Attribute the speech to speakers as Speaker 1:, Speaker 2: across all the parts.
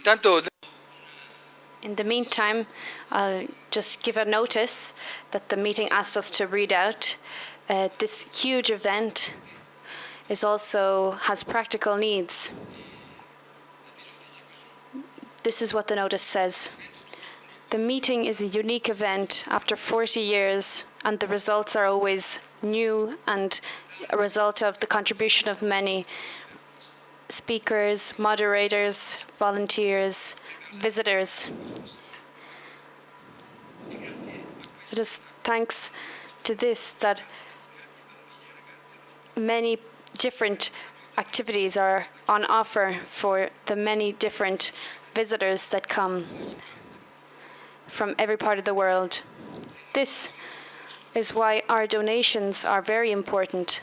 Speaker 1: Intanto
Speaker 2: In the meantime, I'll just give a notice that the meeting asked us to read out. This huge event has practical needs. This is what the notice says. The meeting is a unique event after 40 years, and the results are always new and a result of the contribution of many speakers, moderators, volunteers, visitors. It is thanks to this that many different activities are on offer for the many different visitors that come from every part of the world. This is why our donations are very important.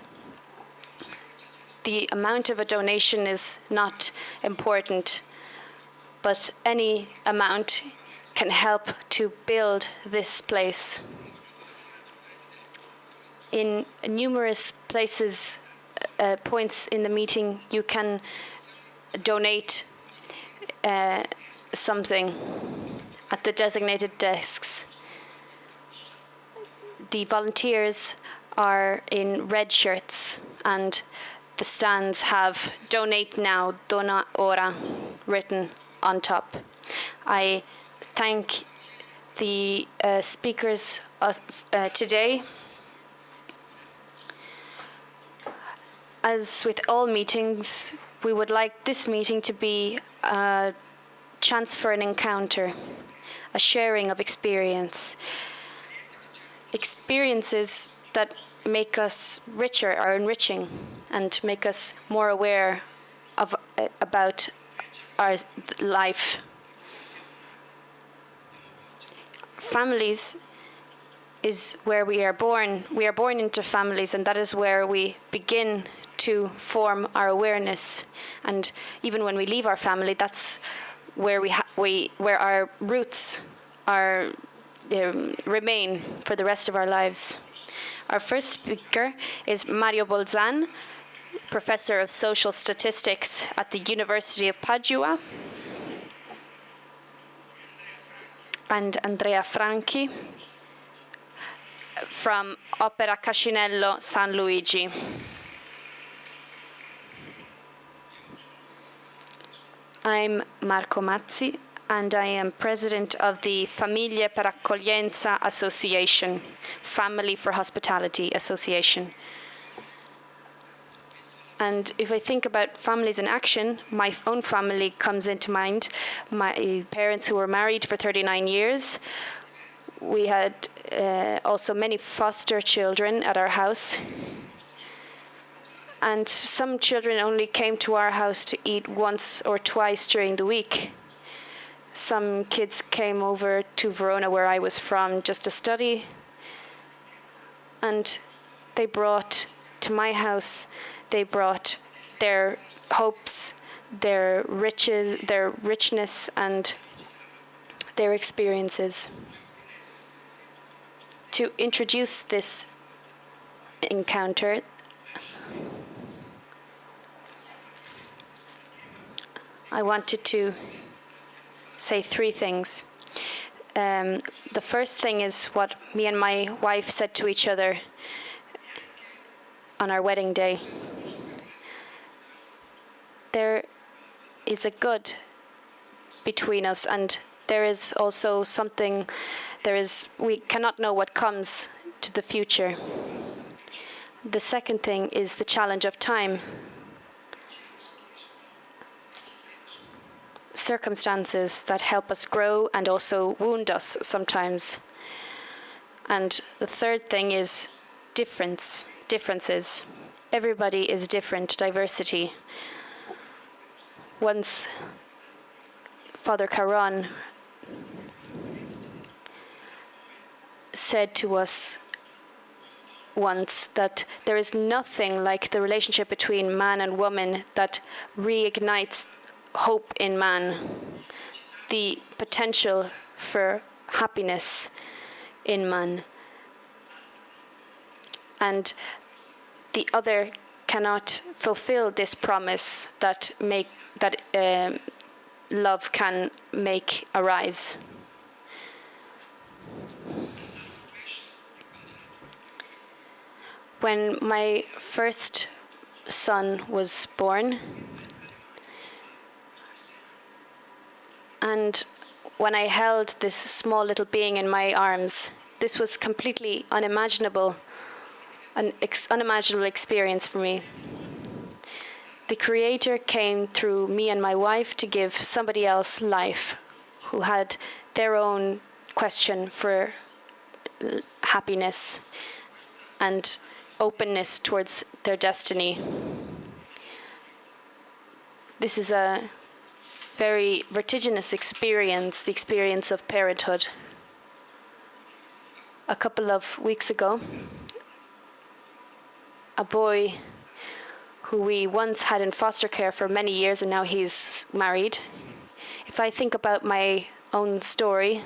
Speaker 2: The amount of a donation is not important, but any amount can help to build this place. In numerous places, points in the meeting, you can donate something at the designated desks. The volunteers are in red shirts, and the stands have "Donate Now, Dona Ora" written on top. I thank the speakers today. As with all meetings, we would like this meeting to be a chance for an encounter, a sharing of experiences that make us richer are enriching and make us more aware about our life. Families is where we are born. We are born into families, and that is where we begin to form our awareness. And even when we leave our family, that's where where our roots remain for the rest of our lives. Our first speaker is Mario Bolzan, Professor of Social Statistics at the University of Padua, and Andrea Franchi from Opera Cascinello, San Luigi. I'm Marco Mazzi, and I am president of the Famiglie per Accoglienza Association, Family for Hospitality Association. And if I think about families in action, my own family comes into mind. My parents who were married for 39 years. We had also many foster children at our house. And some children only came to our house to eat once or twice during the week. Some kids came over to Verona, where I was from, just to study. And they brought to my house, they brought their hopes, their riches, their richness, and their experiences. To introduce this encounter, I wanted to say three things. The first thing is what me and my wife said to each other on our wedding day. There is a good between us, and there is also something, we cannot know what comes to the future. The second thing is the challenge of time. Circumstances that help us grow and also wound us sometimes. And the third thing is differences. Everybody is different, diversity. Once Father Caron said to us once that there is nothing like the relationship between man and woman that reignites hope in man, the potential for happiness in man. And the other cannot fulfill this promise that love can make arise. When my first son was born, and when I held this small little being in my arms, this was completely unimaginable, an unimaginable experience for me. The Creator came through me and my wife to give somebody else life who had their own question for happiness and openness towards their destiny. This is a very vertiginous experience, the experience of parenthood. A couple of weeks ago, a boy who we once had in foster care for many years, and now he's married. If I think about my own story,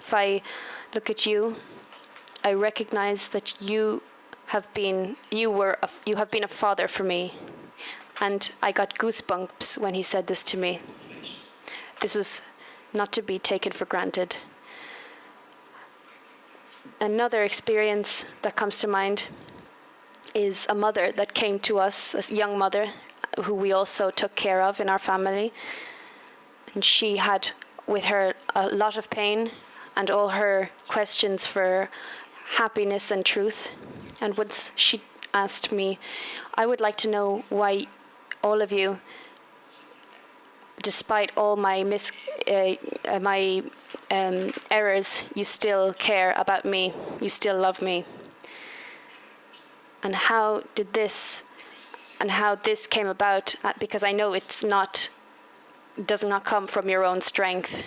Speaker 2: if I look at you, I recognize that you have been a father for me. And I got goosebumps when he said this to me. This was not to be taken for granted. Another experience that comes to mind is a mother that came to us, a young mother, who we also took care of in our family. And she had with her a lot of pain and all her questions for happiness and truth. And once she asked me, I would like to know why all of you, despite all my errors, you still care about me, you still love me. And how this came about, because I know it does not come from your own strength.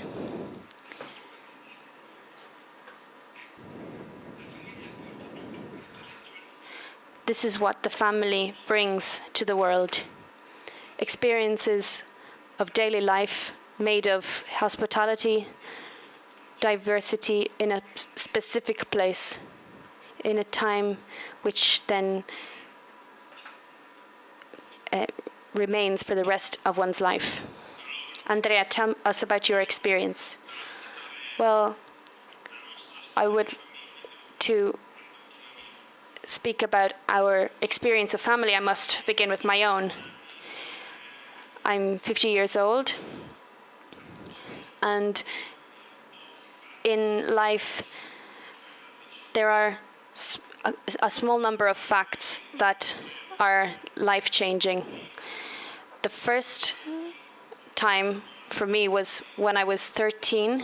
Speaker 2: This is what the family brings to the world. Experiences of daily life made of hospitality, diversity in a specific place, in a time which then remains for the rest of one's life. Andrea, tell us about your experience. Well, I would to speak about our experience of family, I must begin with my own. I'm 50 years old, and in life there are a small number of facts that are life-changing. The first time for me was when I was 13,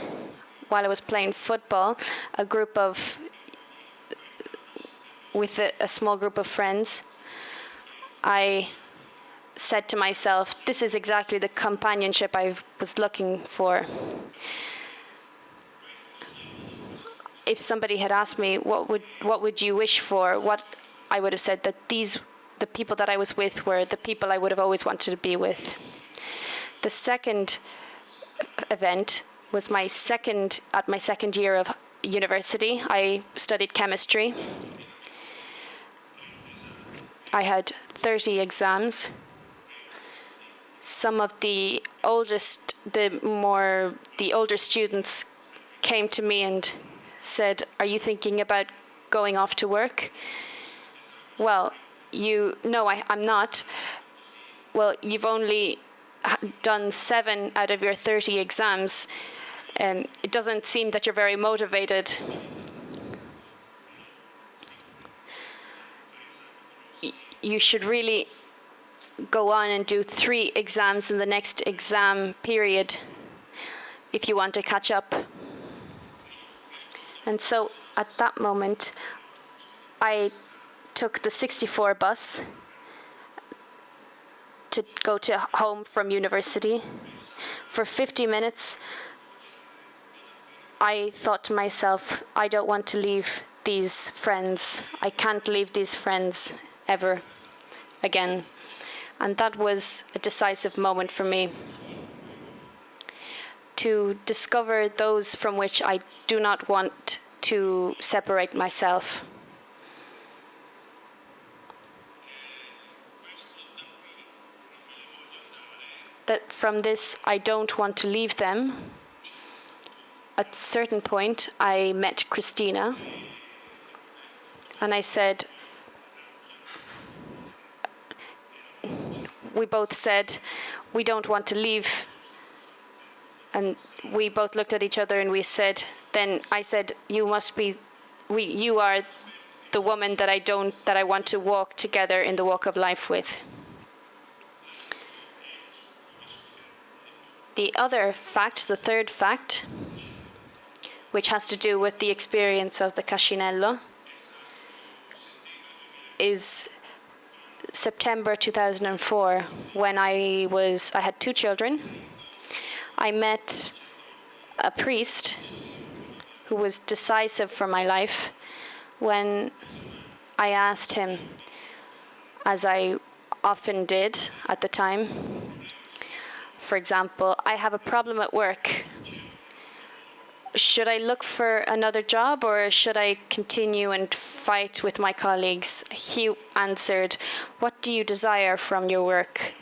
Speaker 2: while I was playing football, with a small group of friends. I said to myself, this is exactly the companionship I was looking for. If somebody had asked me, what would you wish for? What I would have said that the people that I was with were the people I would have always wanted to be with. The second event was at my second year of university. I studied chemistry. I had 30 exams. Some of the older students came to me and said, "Are you thinking about going off to work?" Well, no, I'm not. Well, you've only done 7 out of your 30 exams. It doesn't seem that you're very motivated. You should really go on and do 3 exams in the next exam period if you want to catch up. And so at that moment, I took the 64 bus to go home from university. For 50 minutes, I thought to myself, I don't want to leave these friends. I can't leave these friends ever again. And that was a decisive moment for me, to discover those from which I do not want to separate myself. that from this I don't want to leave them. At a certain point, I met Christina, and I said, we both said, we don't want to leave. And we both looked at each other and we said, then I said, you are the woman that I want to walk together in the walk of life with. The other fact, the third fact, which has to do with the experience of the Cascinello, is September 2004, when I had 2 children. I met a priest who was decisive for my life when I asked him, as I often did at the time, for example, I have a problem at work. Should I look for another job or should I continue and fight with my colleagues? He answered, what do you desire from your work?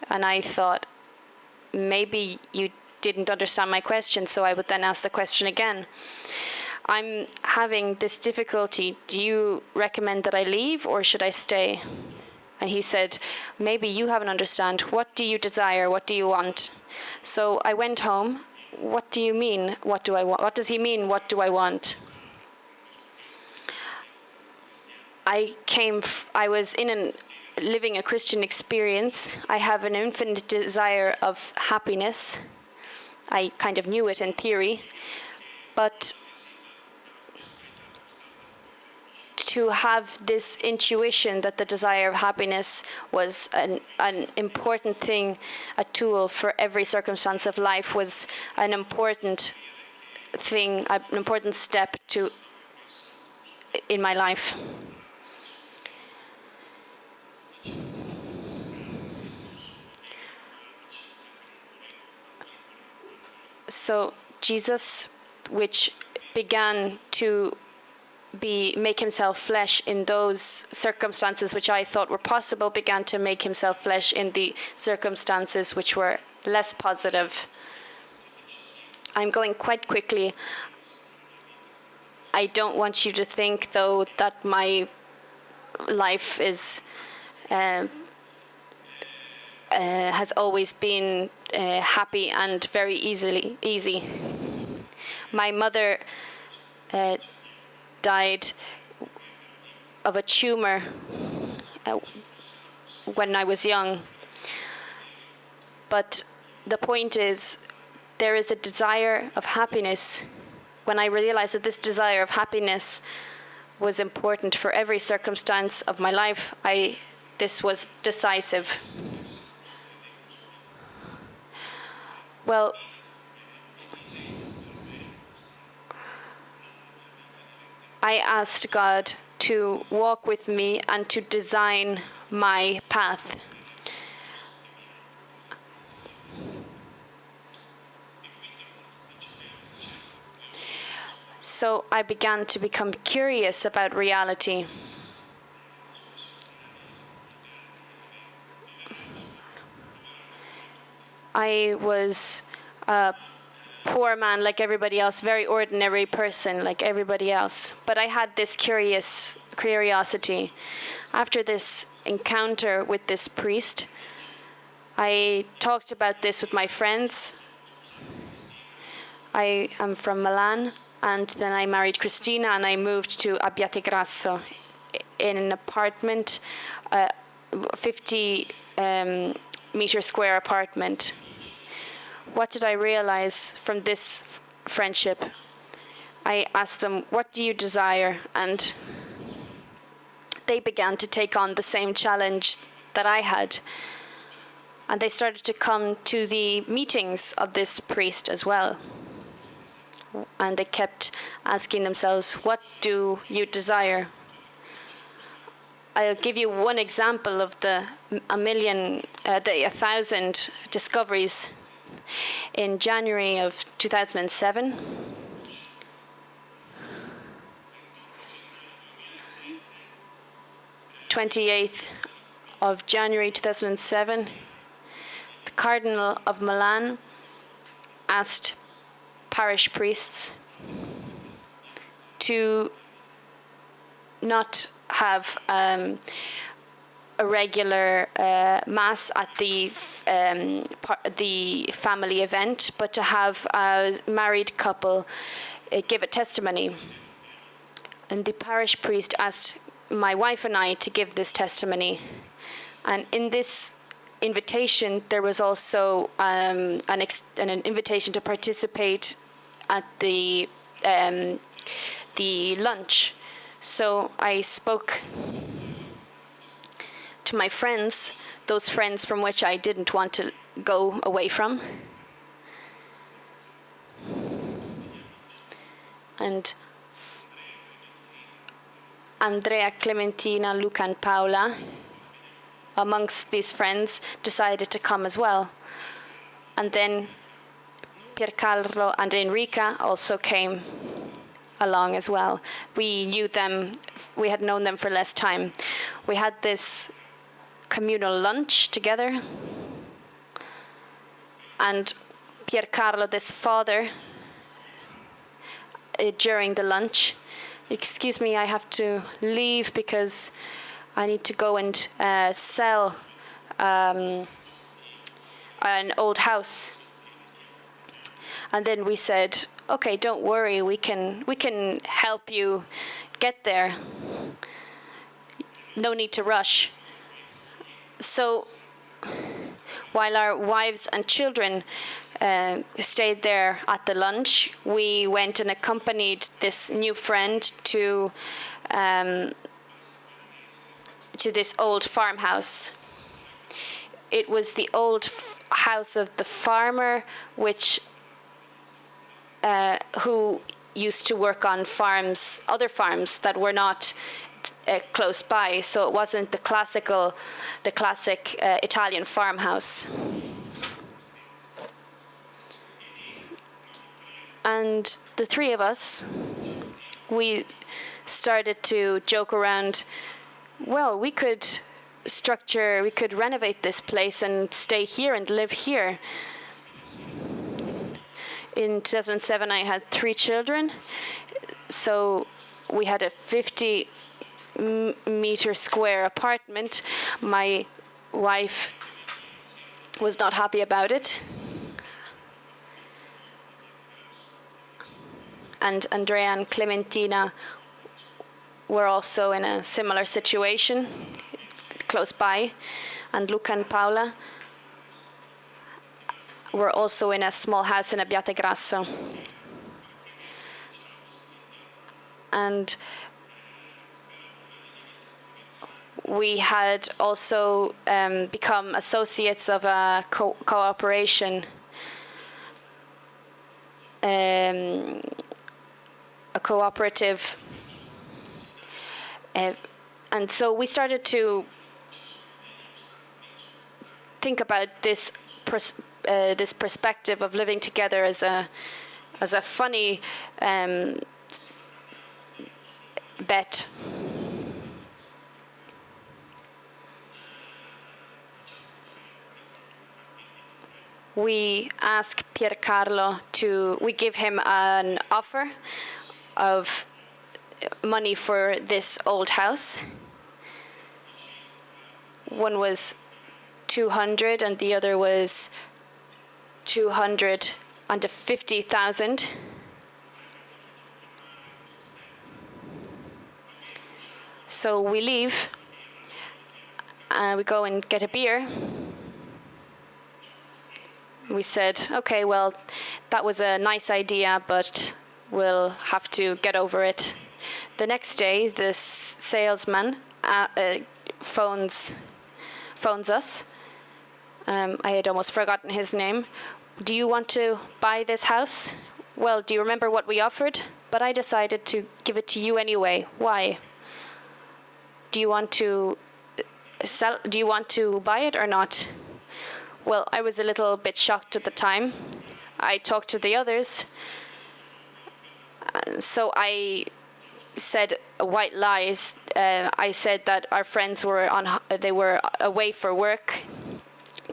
Speaker 2: And I thought, maybe you didn't understand my question, so I would then ask the question again. I'm having this difficulty. Do you recommend that I leave or should I stay? And he said, maybe you haven't understand. What do you desire? What do you want? So I went home. What do you mean? What do I want? What does he mean? What do I want? I was living a Christian experience. I have an infinite desire of happiness. I kind of knew it in theory, but to have this intuition that the desire of happiness was an important thing, a tool for every circumstance of life, was an important thing, an important step in my life. So Jesus, which began to make himself flesh in those circumstances which I thought were possible, began to make himself flesh in the circumstances which were less positive. I'm going quite quickly. I don't want you to think, though, that my life has always been happy and very easy. My mother died of a tumor when I was young. But the point is, there is a desire of happiness. When I realized that this desire of happiness was important for every circumstance of my life, this was decisive. Well, I asked God to walk with me and to design my path. So I began to become curious about reality. I was a poor man like everybody else, very ordinary person like everybody else. But I had this curiosity. After this encounter with this priest, I talked about this with my friends. I am from Milan, and then I married Christina, and I moved to Abbiategrasso in an apartment, 50 meter square apartment. What did I realize from this friendship? I asked them, what do you desire? And they began to take on the same challenge that I had. And they started to come to the meetings of this priest as well. And they kept asking themselves, what do you desire? I'll give you one example of the 1,000 discoveries. In January of 2007, '28th of January 2007, the Cardinal of Milan asked parish priests to not have a regular mass at the family event, but to have a married couple give a testimony. And the parish priest asked my wife and I to give this testimony. And in this invitation, there was also an invitation to participate at the lunch. So I spoke to my friends, those friends from which I didn't want to go away from. And Andrea, Clementina, Luca, and Paola, amongst these friends, decided to come as well. And then Piercarlo and Enrica also came along as well. We knew them, we had known them for less time. We had this communal lunch together. And Piercarlo, this father, during the lunch, excuse me, I have to leave because I need to go and sell an old house. And then we said, okay, don't worry, we can help you get there. No need to rush. So while our wives and children stayed there at the lunch, we went and accompanied this new friend to this old farmhouse. It was the old house of the farmer, which who used to work on farms, other farms that were not close by. So it wasn't the classic Italian farmhouse. And the three of us, we started to joke around, well, we could renovate this place and stay here and live here. In 2007, I had 3 children, so we had a 50-meter square apartment. My wife was not happy about it. And Andrea and Clementina were also in a similar situation, close by. And Luca and Paola were also in a small house in Abbiategrasso. And we had also become associates of a cooperation, a cooperative. And so we started to think about this perspective of living together as a funny bet. We ask Piercarlo we give him an offer of money for this old house. One was 200 and the other was 250,000. So we leave, we go and get a beer. We said, okay, well, that was a nice idea, but we'll have to get over it. The next day, this salesman phones us. I had almost forgotten his name. Do you want to buy this house? Well, do you remember what we offered? But I decided to give it to you anyway. Why? Do you want to buy it or not? Well, I was a little bit shocked at the time. I talked to the others. So I said white lies. I said that our friends were away for work.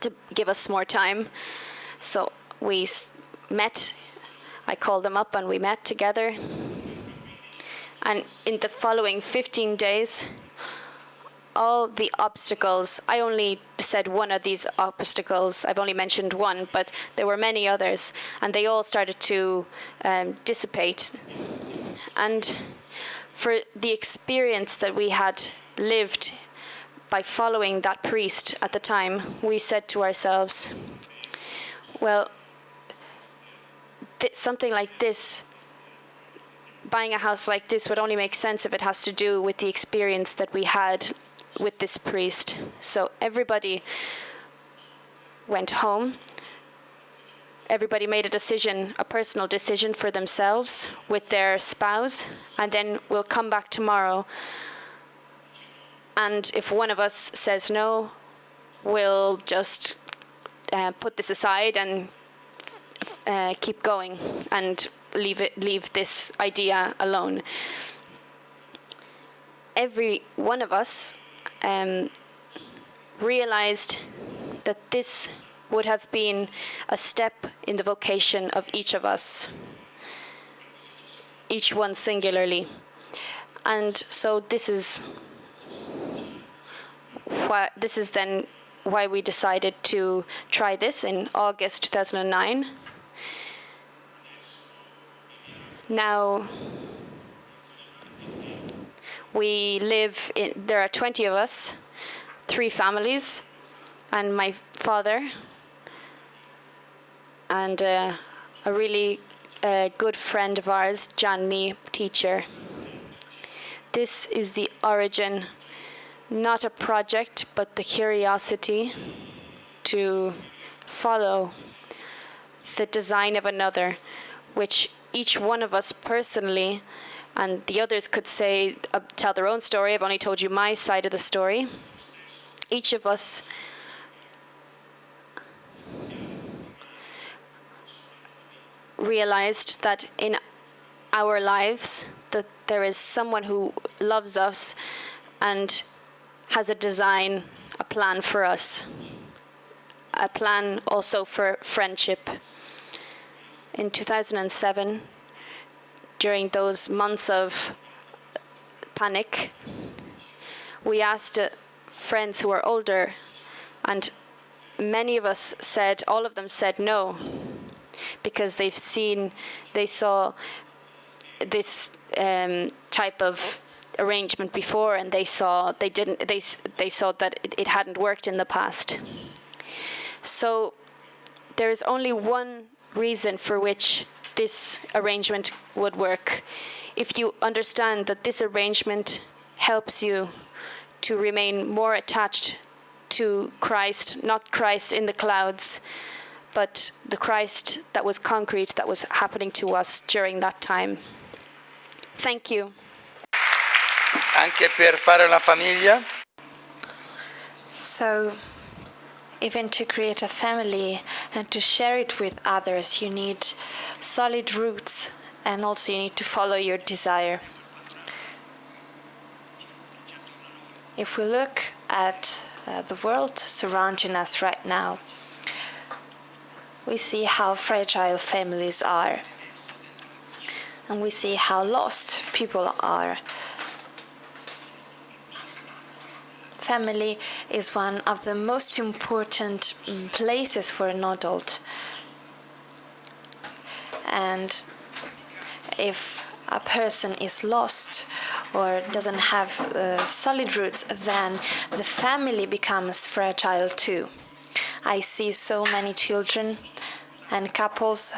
Speaker 2: to give us more time. So we met. I called them up and we met together. And in the following 15 days, all the obstacles, I only said one of these obstacles, I've only mentioned one, but there were many others, and they all started to dissipate. And for the experience that we had lived by following that priest at the time, we said to ourselves, well, something like this, buying a house like this would only make sense if it has to do with the experience that we had with this priest. So everybody went home. Everybody made a decision, a personal decision for themselves with their spouse, and then we'll come back tomorrow. And if one of us says no, we'll just put this aside and keep going and leave this idea alone. Every one of us realized that this would have been a step in the vocation of each of us, each one singularly. And so this is then why we decided to try this in August 2009. Now, there are 20 of us, 3 families, and my father, and a really good friend of ours, Gianni, teacher. This is the origin, not a project, but the curiosity to follow the design of another, which each one of us personally, and the others could say, tell their own story. I've only told you my side of the story. Each of us realized that in our lives that there is someone who loves us and has a design, a plan for us, a plan also for friendship. In 2007, during those months of panic, we asked friends who were older, and many of us said, all of them said no, because they saw this type of arrangement before, and they saw that it hadn't worked in the past. So there is only one reason for which this arrangement would work. If you understand that this arrangement helps you to remain more attached to Christ, not Christ in the clouds, but the Christ that was concrete, that was happening to us during that time. Thank you.
Speaker 1: Anche per fare una famiglia.
Speaker 3: So, even to create a family and to share it with others, you need solid roots, and also you need to follow your desire. If we look at the world surrounding us right now, we see how fragile families are, and we see how lost people are. Family is one of the most important places for an adult. And if a person is lost or doesn't have solid roots, then the family becomes fragile too. I see so many children and couples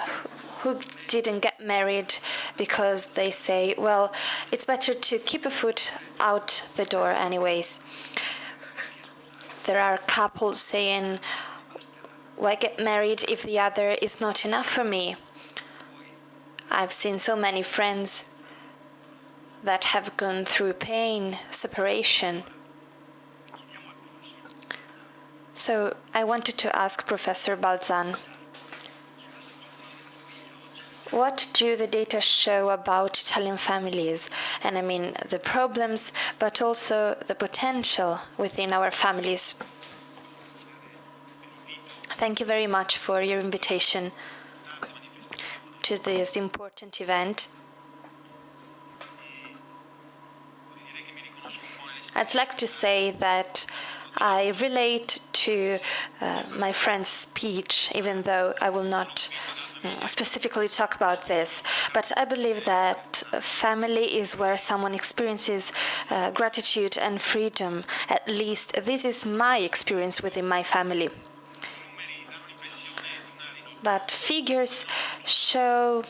Speaker 3: who didn't get married because they say, well, it's better to keep a foot out the door anyways. There are couples saying, why get married if the other is not enough for me? I've seen so many friends that have gone through pain, separation. So I wanted to ask Professor Bolzan, what do the data show about Italian families? And I mean the problems, but also the potential within our families. Thank you very much for your invitation to this important event. I'd like to say that I relate to my friend's speech, even though I will not specifically talk about this. But I believe that family is where someone experiences gratitude and freedom. At least this is my experience within my family. But figures show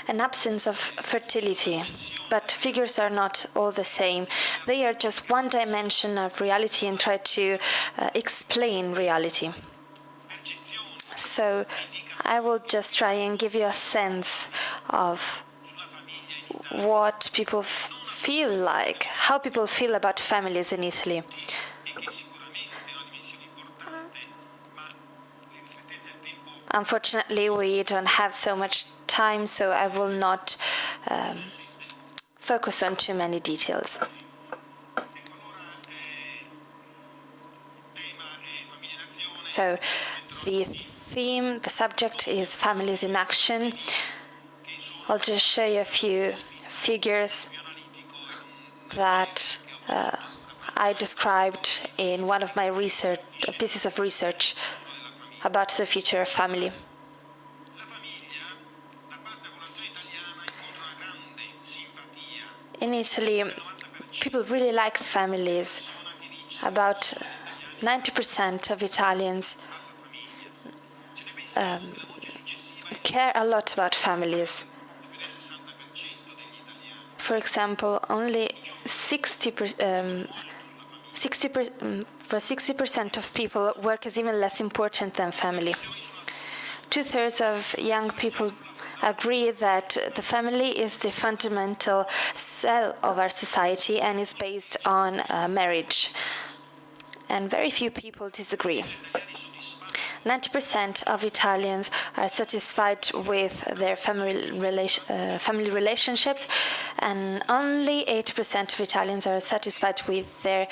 Speaker 3: an absence of fertility. But figures are not all the same. They are just one dimension of reality and try to explain reality. So I will just try and give you a sense of what people feel like, how people feel about families in Italy. Unfortunately, we don't have so much time, so I will not focus on too many details. So the theme, the subject is families in action. I'll just show you a few figures that I described in one of my pieces of research about the future of family. In Italy, people really like families. About 90% of Italians care a lot about families. For example, only 60% of people, work is even less important than family. 2/3 of young people agree that the family is the fundamental cell of our society and is based on marriage. And very few people disagree. 90% of Italians are satisfied with their family relationships, and only 8% of Italians are satisfied with their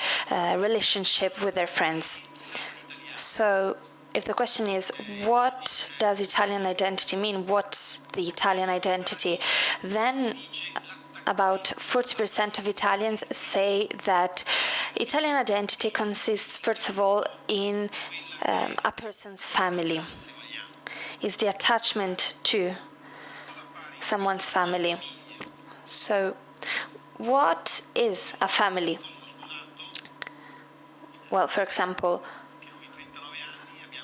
Speaker 3: relationship with their friends. So, if the question is, what does Italian identity mean? What's the Italian identity? Then about 40% of Italians say that Italian identity consists, first of all, in a person's family. Is the attachment to someone's family. So, what is a family? Well, for example,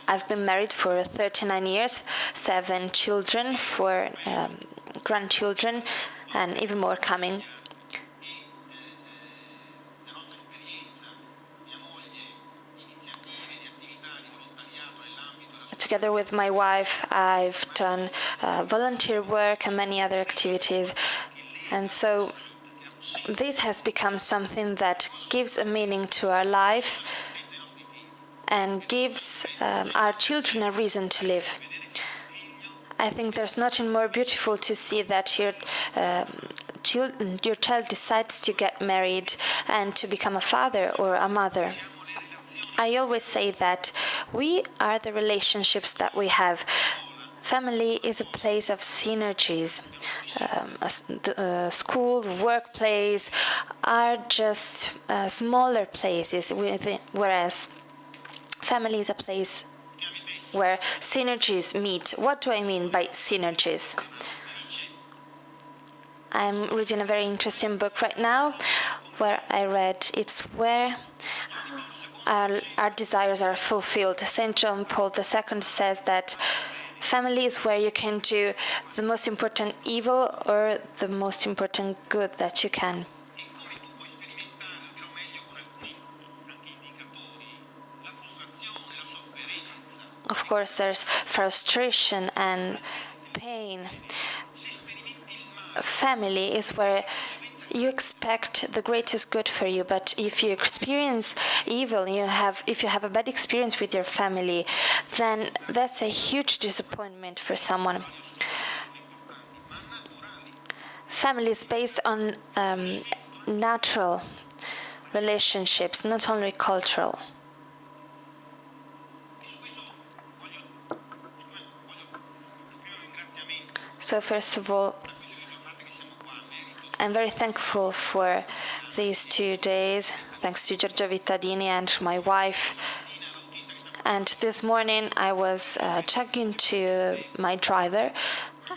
Speaker 3: I've been married for 39 years, 7 children, 4 grandchildren, and even more coming. Together with my wife, I've done volunteer work and many other activities. And so this has become something that gives a meaning to our life and gives our children a reason to live. I think there's nothing more beautiful to see that your child decides to get married and to become a father or a mother. I always say that we are the relationships that we have. Family is a place of synergies. School, the workplace are just smaller places, whereas family is a place where synergies meet. What do I mean by synergies? I'm reading a very interesting book right now where I read it's where our desires are fulfilled. St. John Paul II says that family is where you can do the most important evil or the most important good that you can. Of course, there's frustration and pain. Family is where you expect the greatest good for you, but if you experience evil, if you have a bad experience with your family, then that's a huge disappointment for someone. Family is based on natural relationships, not only cultural. So first of all, I'm very thankful for these 2 days, thanks to Giorgio Vittadini and my wife. And this morning I was talking to my driver,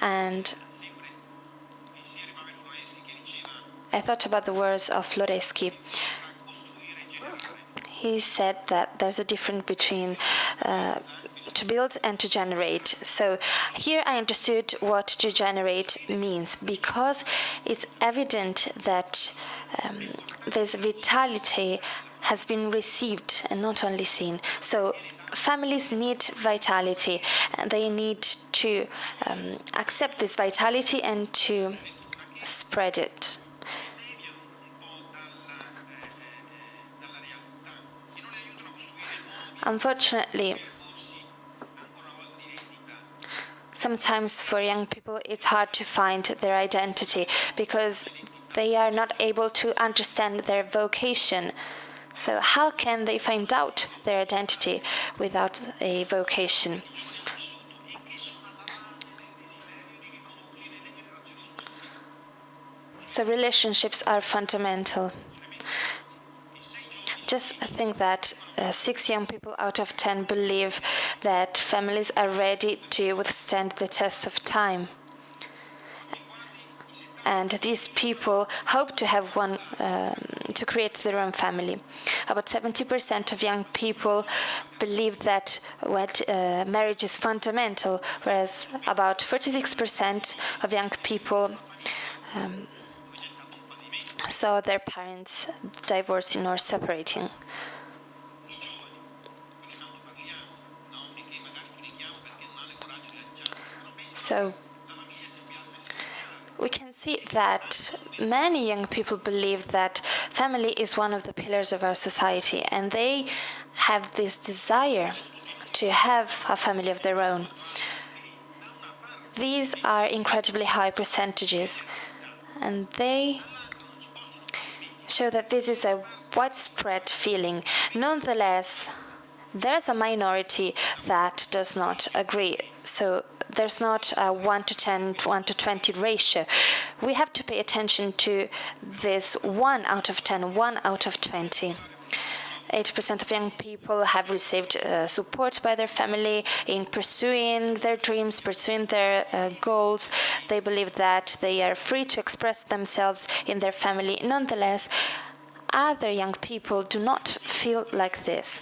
Speaker 3: and I thought about the words of Loreschi. He said that there's a difference between to build and to generate. So here I understood what to generate means, because it's evident that this vitality has been received and not only seen. So families need vitality, and they need to accept this vitality and to spread it. Unfortunately, sometimes for young people it's hard to find their identity because they are not able to understand their vocation. So how can they find out their identity without a vocation? So relationships are fundamental. Just think that 6 young people out of 10 believe that families are ready to withstand the test of time. And these people hope to have one, to create their own family. About 70% of young people believe that marriage is fundamental, whereas about 46% of young people saw their parents divorcing or separating. So we can see that many young people believe that family is one of the pillars of our society, and they have this desire to have a family of their own. These are incredibly high percentages, and they show that this is a widespread feeling. Nonetheless, there's a minority that does not agree. So there's not a 1 to 10, 1 to 20 ratio. We have to pay attention to this 1 out of 10, 1 out of 20. 80% of young people have received support by their family in pursuing their dreams, pursuing their goals. They believe that they are free to express themselves in their family. Nonetheless, other young people do not feel like this.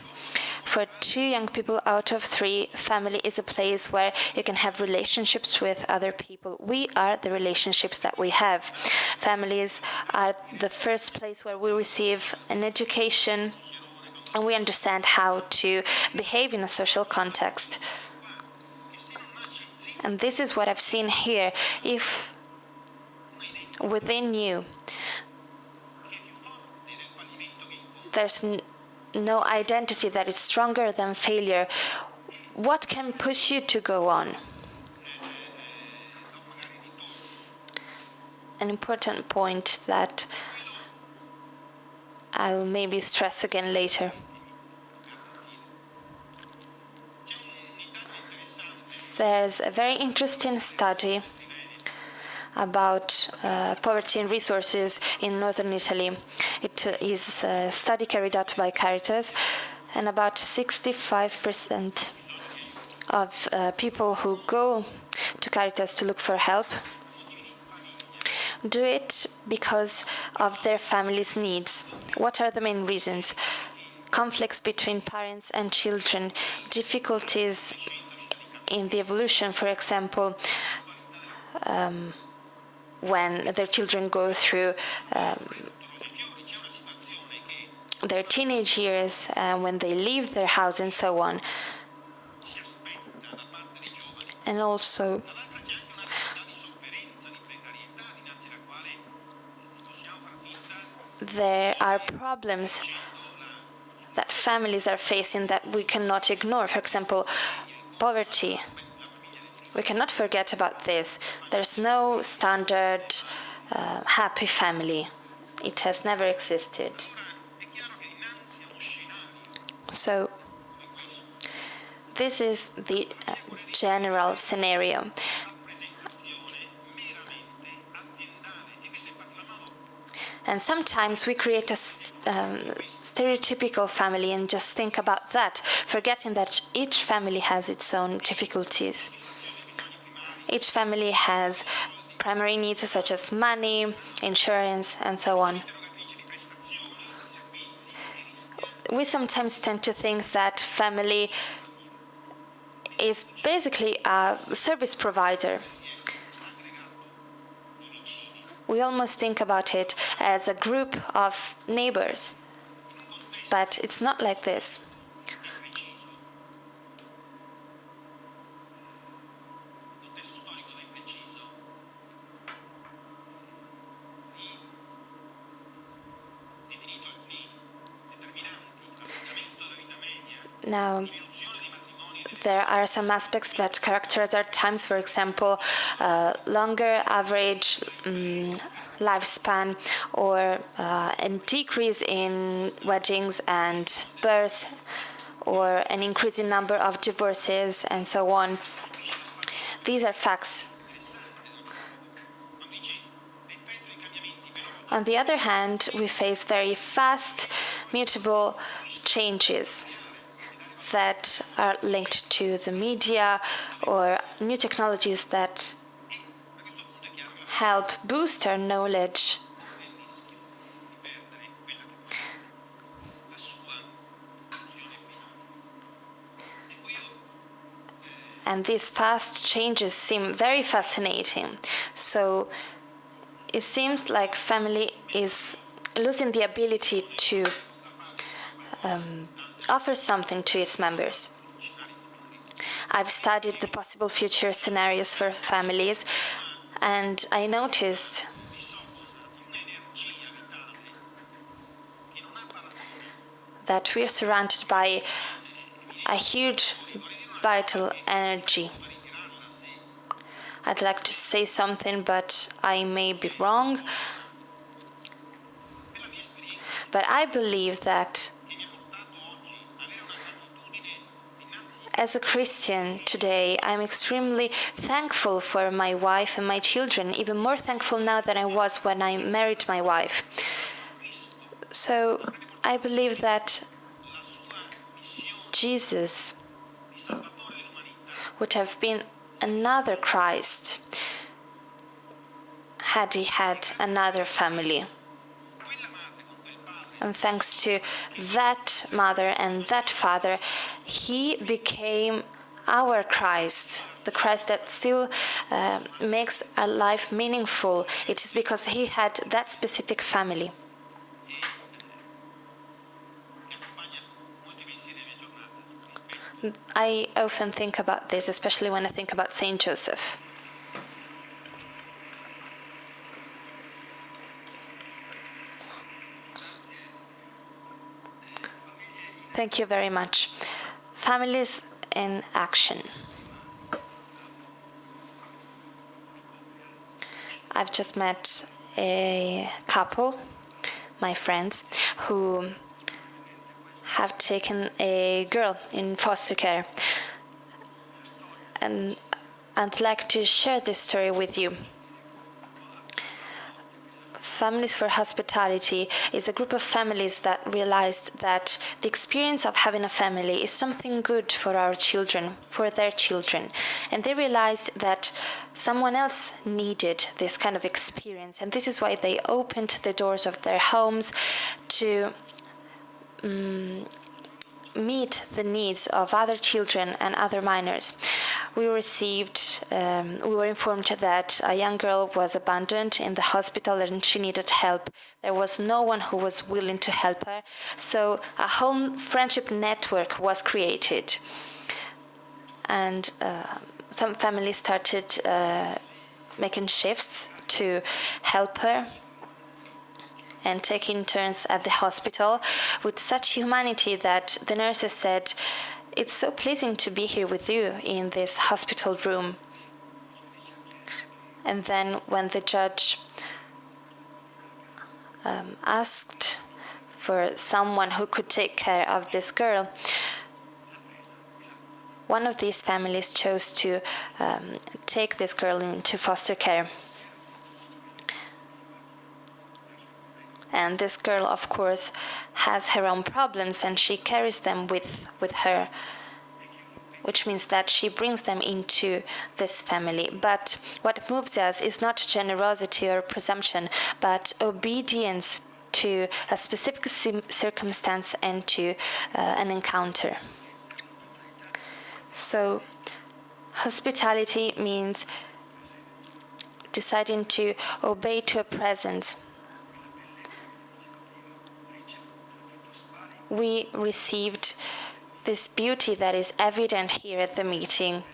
Speaker 3: For 2 young people out of 3, family is a place where you can have relationships with other people. We are the relationships that we have. Families are the first place where we receive an education, and we understand how to behave in a social context. And this is what I've seen here. If within you there's no identity that is stronger than failure, what can push you to go on? An important point that I'll maybe stress again later. There's a very interesting study about poverty and resources in northern Italy. It is a study carried out by Caritas, and about 65% of people who go to Caritas to look for help do it because of their family's needs. What are the main reasons? Conflicts between parents and children, difficulties in the evolution, for example, when their children go through their teenage years, when they leave their house and so on. And also there are problems that families are facing that we cannot ignore. For example, poverty. We cannot forget about this. There's no standard happy family. It has never existed. So this is the general scenario. And sometimes we create a stereotypical family and just think about that, forgetting that each family has its own difficulties. Each family has primary needs such as money, insurance, and so on. We sometimes tend to think that family is basically a service provider. We almost think about it as a group of neighbors, but it's not like this. Now, there are some aspects that characterize our times, for example, longer average lifespan, or a decrease in weddings and births, or an increasing number of divorces, and so on. These are facts. On the other hand, we face very fast, mutable changes that are linked to the media or new technologies that help boost our knowledge. And these fast changes seem very fascinating. So it seems like family is losing the ability to offer something to its members. I've studied the possible future scenarios for families, and I noticed that we're surrounded by a huge vital energy. I'd like to say something, but I may be wrong. But I believe that as a Christian today, I'm extremely thankful for my wife and my children, even more thankful now than I was when I married my wife. So I believe that Jesus would have been another Christ had he had another family. And thanks to that mother and that father, he became our Christ, the Christ that still makes our life meaningful. It is because he had that specific family. I often think about this, especially when I think about Saint Joseph. Thank you very much. Families in action. I've just met a couple, my friends, who have taken a girl in foster care. And I'd like to share this story with you. Families for Hospitality is a group of families that realized that the experience of having a family is something good for our children, for their children. And they realized that someone else needed this kind of experience. And this is why they opened the doors of their homes to meet the needs of other children and other minors. We were informed that a young girl was abandoned in the hospital and she needed help. There was no one who was willing to help her, so a whole friendship network was created. And some families started making shifts to help her and taking turns at the hospital with such humanity that the nurses said, "It's so pleasing to be here with you in this hospital room." And then when the judge asked for someone who could take care of this girl, one of these families chose to take this girl into foster care. And this girl, of course, has her own problems and she carries them with her, which means that she brings them into this family. But what moves us is not generosity or presumption, but obedience to a specific circumstance and to an encounter. So, hospitality means deciding to obey to a presence. We received this beauty that is evident here at the meeting.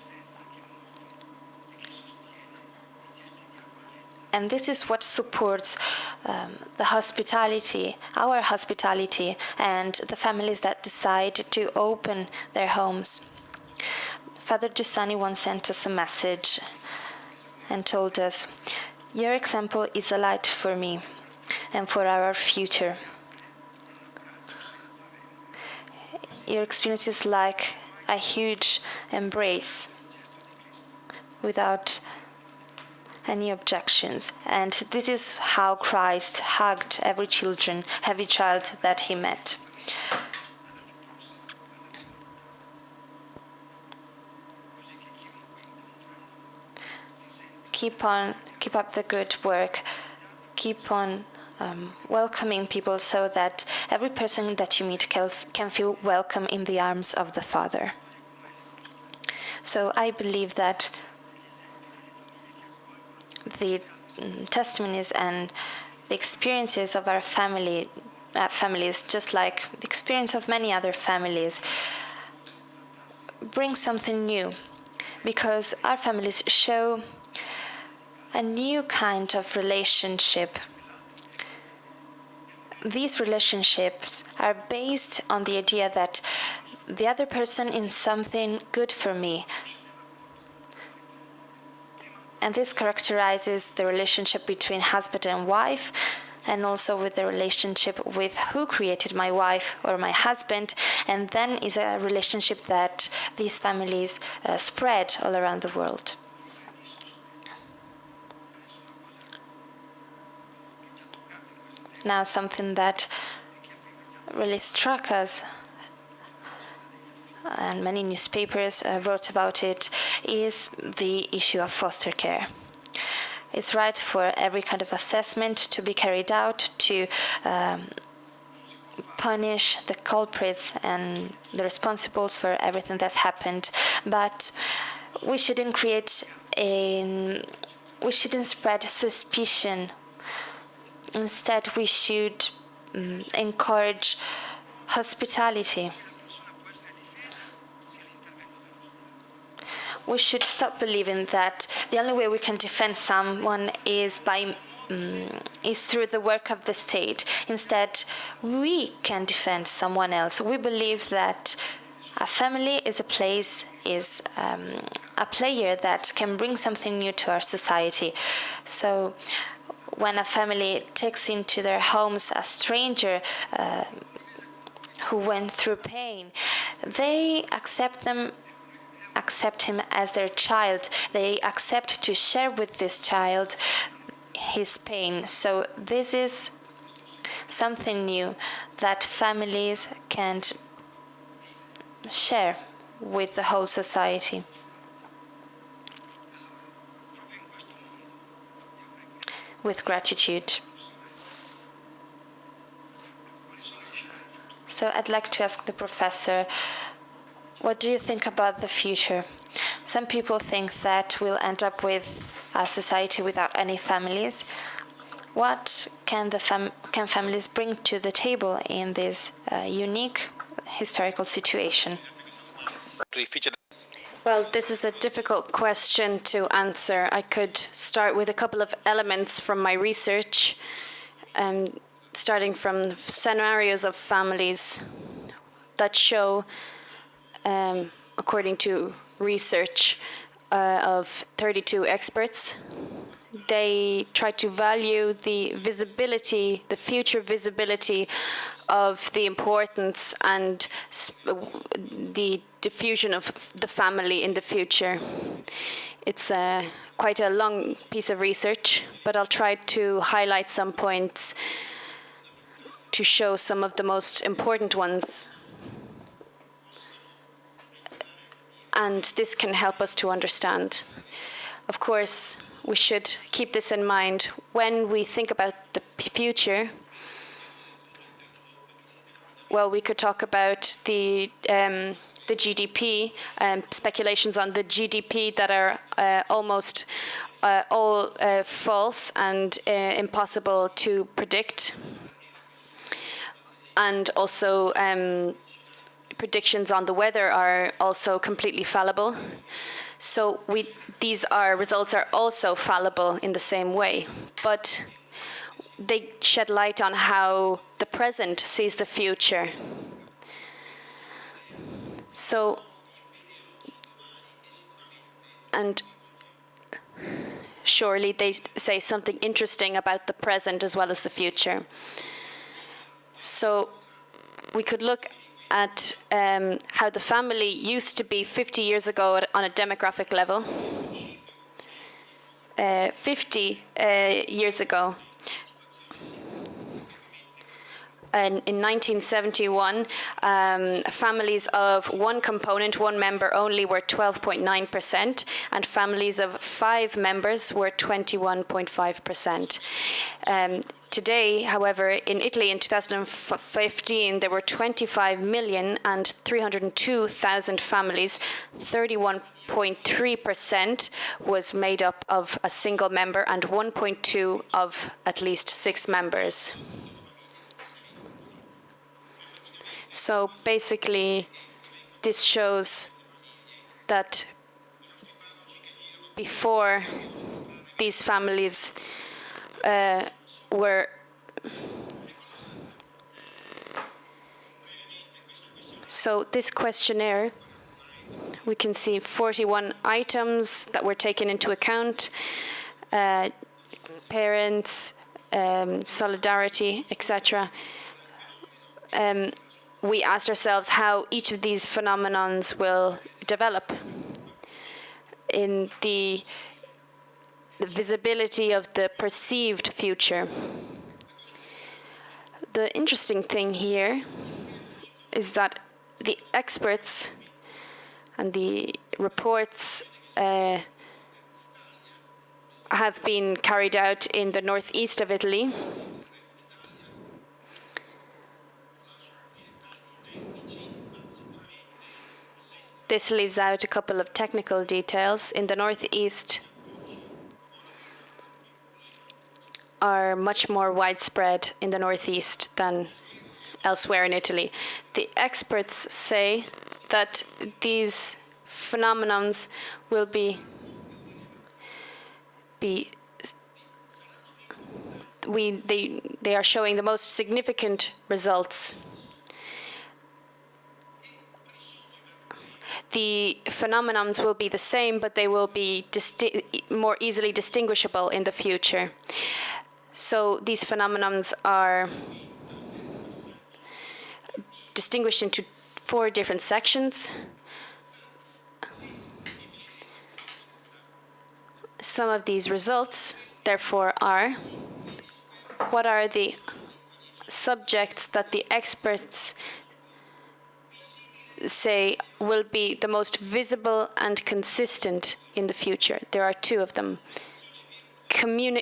Speaker 3: And this is what supports the hospitality, our hospitality, and the families that decide to open their homes. Father Giussani once sent us a message and told us, "Your example is a light for me and for our future. Your experience is like a huge embrace without any objections. And this is how Christ hugged every child that he met." Keep up the good work. Keep on welcoming people so that every person that you meet can feel welcome in the arms of the Father. So I believe that the testimonies and the experiences of our families, just like the experience of many other families, bring something new, because our families show a new kind of relationship. These relationships are based on the idea that the other person is something good for me. And this characterizes the relationship between husband and wife, and also with the relationship with who created my wife or my husband, and then is a relationship that these families spread all around the world. Now, something that really struck us, and many newspapers wrote about it, is the issue of foster care. It's right for every kind of assessment to be carried out to punish the culprits and the responsibles for everything that's happened. But we shouldn't spread suspicion. Instead, we should encourage hospitality. We should stop believing that the only way we can defend someone is through the work of the state. Instead, we can defend someone else. We believe that a family is a player that can bring something new to our society. So, when a family takes into their homes a stranger who went through pain, they accept him as their child. They accept to share with this child his pain. So this is something new that families can share with the whole society. With gratitude. So I'd like to ask the professor, what do you think about the future? Some people think that we'll end up with a society without any families. What can families bring to the table in this unique historical situation?
Speaker 2: Well, this is a difficult question to answer. I could start with a couple of elements from my research, starting from the scenarios of families that show, according to research of 32 experts, they try to value the future visibility of the importance and the diffusion of the family in the future. It's quite a long piece of research, but I'll try to highlight some points. to show some of the most important ones. And this can help us to understand. Of course, we should keep this in mind when we think about the future. Well, we could talk about the GDP, speculations on the GDP that are almost all false and impossible to predict. And also predictions on the weather are also completely fallible. So these results are also fallible in the same way. But they shed light on how the present sees the future. So, and surely they say something interesting about the present as well as the future. So we could look at how the family used to be 50 years ago on a demographic level. 50 years ago. And in 1971, families of one component, one member only, were 12.9%, and families of 5 members were 21.5%. Today, however, in Italy in 2015, there were 25,302,000 families. 31.3% was made up of a single member and 1.2% of at least 6 members. So basically, this shows that before these families were so this questionnaire, we can see 41 items that were taken into account, parents, solidarity, etc. We asked ourselves how each of these phenomenons will develop in the visibility of the perceived future. The interesting thing here is that the experts and the reports have been carried out in the northeast of Italy. This leaves out a couple of technical details. In the northeast are much more widespread in the northeast than elsewhere in Italy. The experts say that these phenomenons will they are showing the most significant results. The phenomenons will be the same, but they will be more easily distinguishable in the future. So these phenomenons are distinguished into 4 different sections. Some of these results, therefore, are: what are the subjects that the experts say will be the most visible and consistent in the future? There are 2 of them.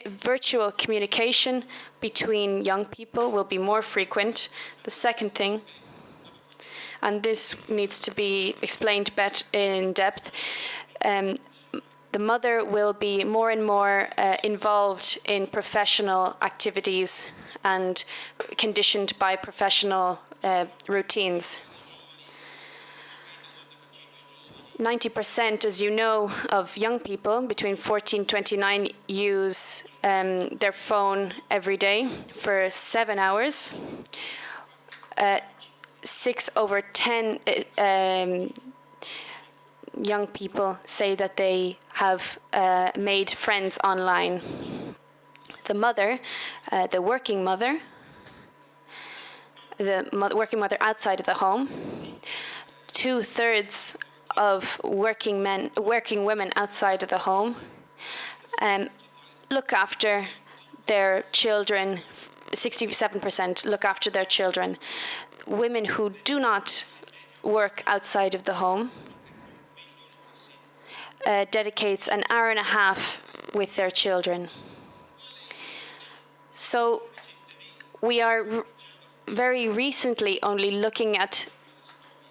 Speaker 2: Virtual communication between young people will be more frequent. The second thing, and this needs to be explained in depth, the mother will be more and more involved in professional activities and conditioned by professional routines. 90%, as you know, of young people between 14 and 29 use their phone every day for 7 hours. 6 over 10 young people say that they have made friends online. The mother, the working mother outside of the home, 2/3 of working women outside of the home look after their children 67% look after their children. Women who do not work outside of the home dedicates an hour and a half with their children. So we are very recently only looking at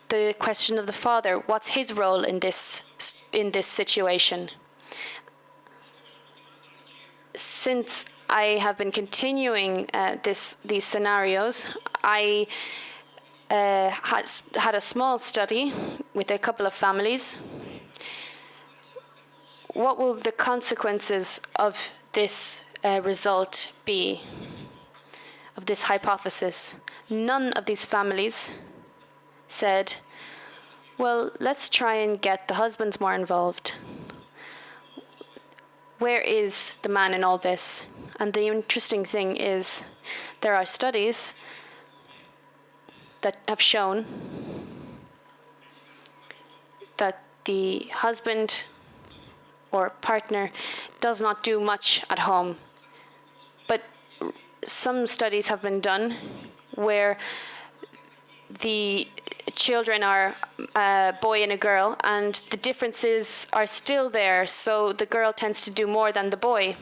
Speaker 2: the question of the father. What's his role in this situation? Since I have been continuing these scenarios, I had a small study with a couple of families. What will the consequences of this result be, of this hypothesis? None of these families said, well, let's try and get the husbands more involved. Where is the man in all this? And the interesting thing is, there are studies that have shown that the husband or partner does not do much at home. But some studies have been done where the children are a boy and a girl, and the differences are still there, so the girl tends to do more than the boy.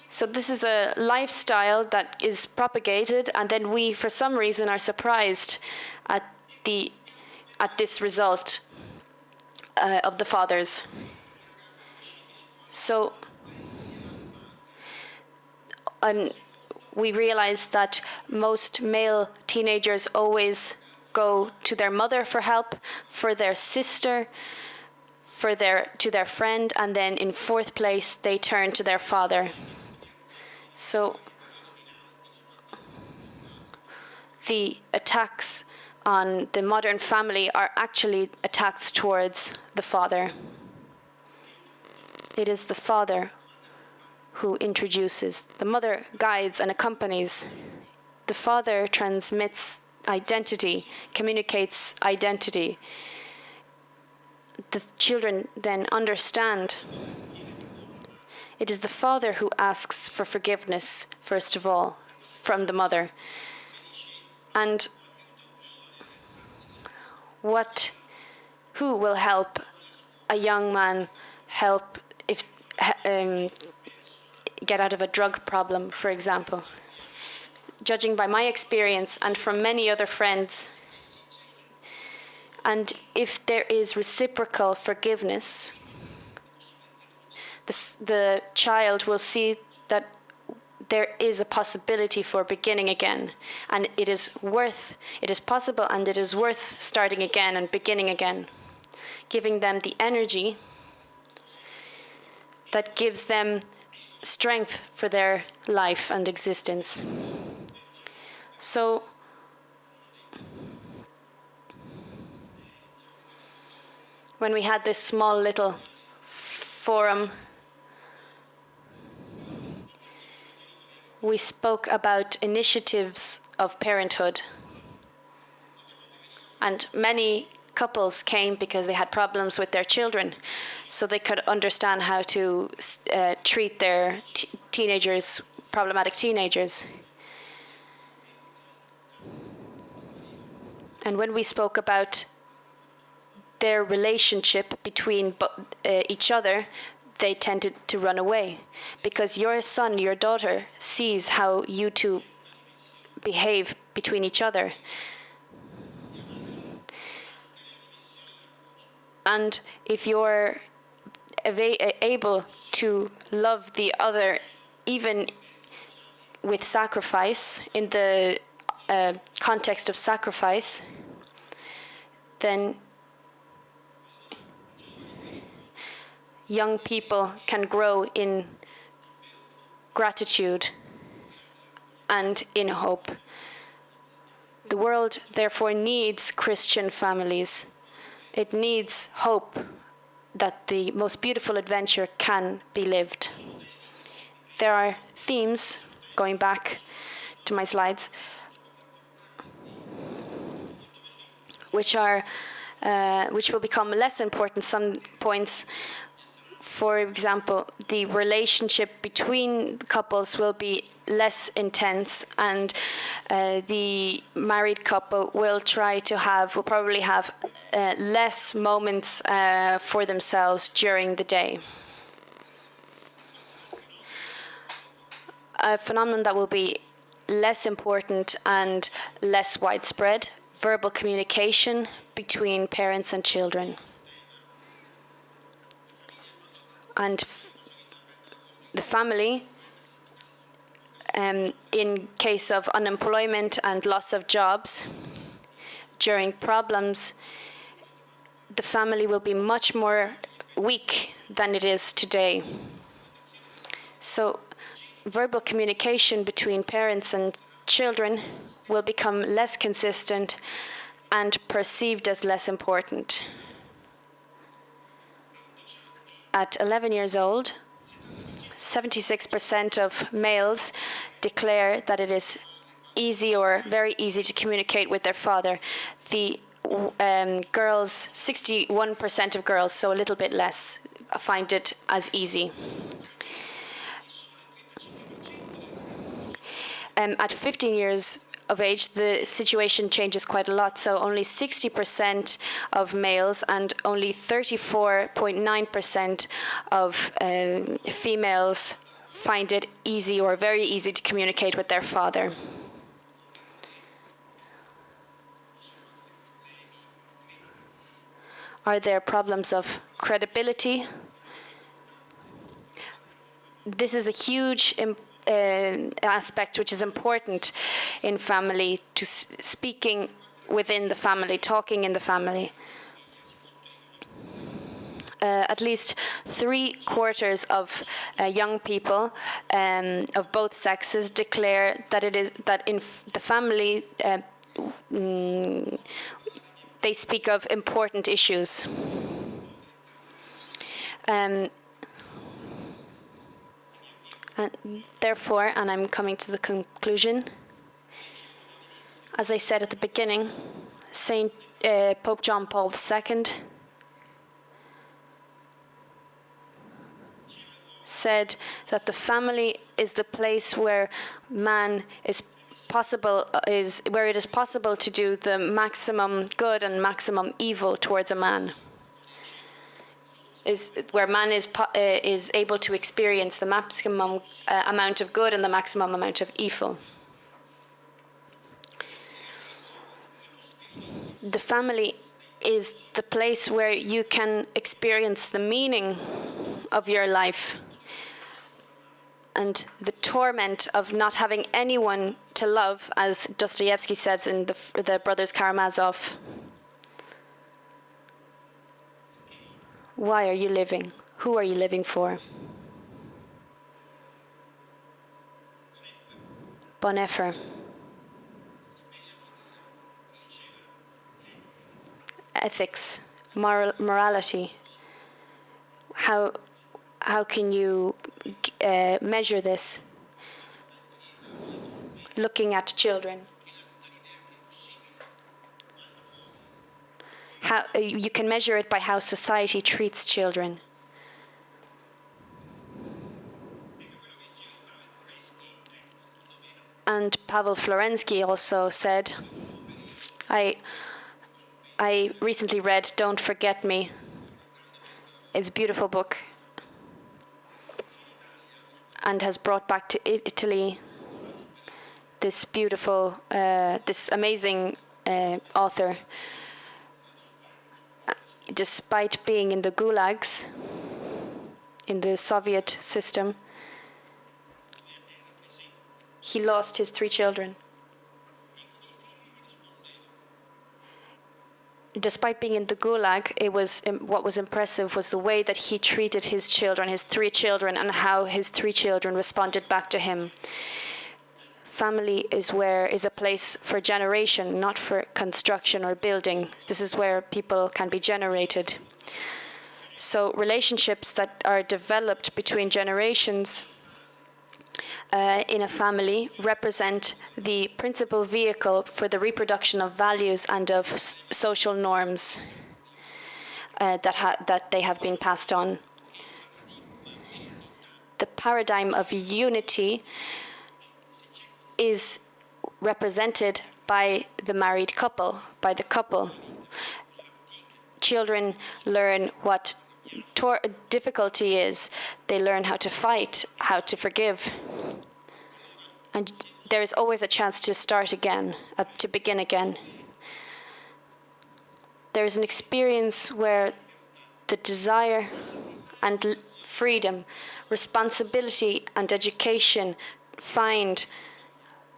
Speaker 2: So this is a lifestyle that is propagated, and then we, for some reason, are surprised at this result of the fathers. So, and we realize that most male teenagers always go to their mother for help, for their sister, to their friend, and then in fourth place they turn to their father. So the attacks on the modern family are actually attacks towards the father. It is the father who introduces. The mother guides and accompanies. The father transmits identity, communicates identity. The children then understand. It is the father who asks for forgiveness, first of all, from the mother. And who will help a young man get out of a drug problem, for example? Judging by my experience and from many other friends, and if there is reciprocal forgiveness, the child will see that there is a possibility for beginning again, and it is possible, and it is worth starting again and beginning again, giving them the energy that gives them strength for their life and existence. So when we had this small little forum, we spoke about initiatives of parenthood. And many couples came because they had problems with their children, so they could understand how to treat their problematic teenagers. And when we spoke about their relationship between each other, they tended to run away, because your son, your daughter, sees how you two behave between each other. And if you're able to love the other, even with sacrifice, in the context of sacrifice, then young people can grow in gratitude and in hope. The world, therefore, needs Christian families. It needs hope that the most beautiful adventure can be lived. There are themes, going back to my slides, which will become less important some points For example, the relationship between couples will be less intense, and the married couple will probably have less moments for themselves during the day. A phenomenon that will be less important and less widespread: verbal communication between parents and children. And the family, in case of unemployment and loss of jobs, during problems, the family will be much more weak than it is today. So verbal communication between parents and children will become less consistent and perceived as less important. At 11 years old, 76% of males declare that it is easy or very easy to communicate with their father. The girls, 61% of girls, so a little bit less, find it as easy. At 15 years of age, the situation changes quite a lot. So only 60% of males and only 34.9% of females find it easy or very easy to communicate with their father. Are there problems of credibility? This is a huge aspect which is important in family, to speaking within the family, talking in the family. At least 3/4 of young people of both sexes declare that in the family they speak of important issues. And therefore, and I'm coming to the conclusion, as I said at the beginning, Pope John Paul II said that the family is the place where where it is possible to do the maximum good and maximum evil towards a man. Is where man is able to experience the maximum amount of good and the maximum amount of evil. The family is the place where you can experience the meaning of your life and the torment of not having anyone to love, as Dostoevsky says in the Brothers Karamazov. Why are you living? Who are you living for? Bon effort. Ethics, morality. How can you measure this? Looking at children. How you can measure it by how society treats children. And Pavel Florensky also said, I recently read Don't Forget Me. It's a beautiful book and has brought back to Italy this beautiful, this amazing author. Despite being in the gulags, in the Soviet system, he lost his 3 children. Despite being in the gulag, what was impressive was the way that he treated his children, his 3 children, and how his 3 children responded back to him. Family is a place for generation, not for construction or building. This is where people can be generated. So relationships that are developed between generations in a family represent the principal vehicle for the reproduction of values and of social norms that they have been passed on. paradigm of unity is represented by the married couple, by the couple. Children learn what difficulty is. They learn how to fight, how to forgive. And there is always a chance to start again, to begin again. There is an experience where the desire and freedom, responsibility and education find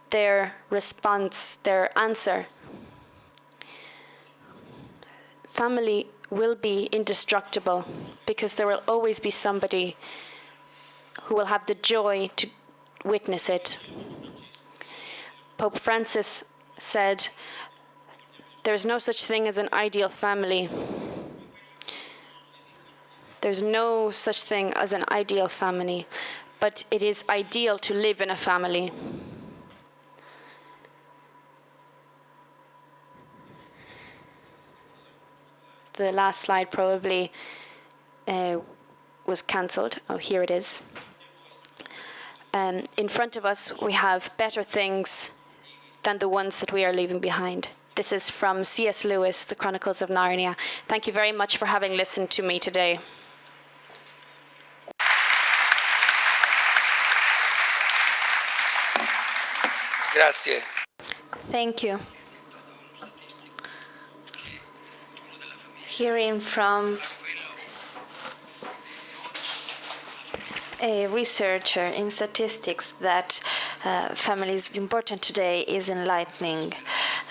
Speaker 2: their response, their answer. Family will be indestructible because there will always be somebody who will have the joy to witness it. Pope Francis said, "There's no such thing as an ideal family. There's no such thing as an ideal family, but it is ideal to live in a family." The last slide probably was cancelled. Oh, here it is. In front of us, we have better things than the ones that we are leaving behind. This is from C.S. Lewis, The Chronicles of Narnia. Thank you very much for having listened to me today.
Speaker 1: Grazie.
Speaker 3: Thank you. Hearing from a researcher in statistics that family is important today is enlightening,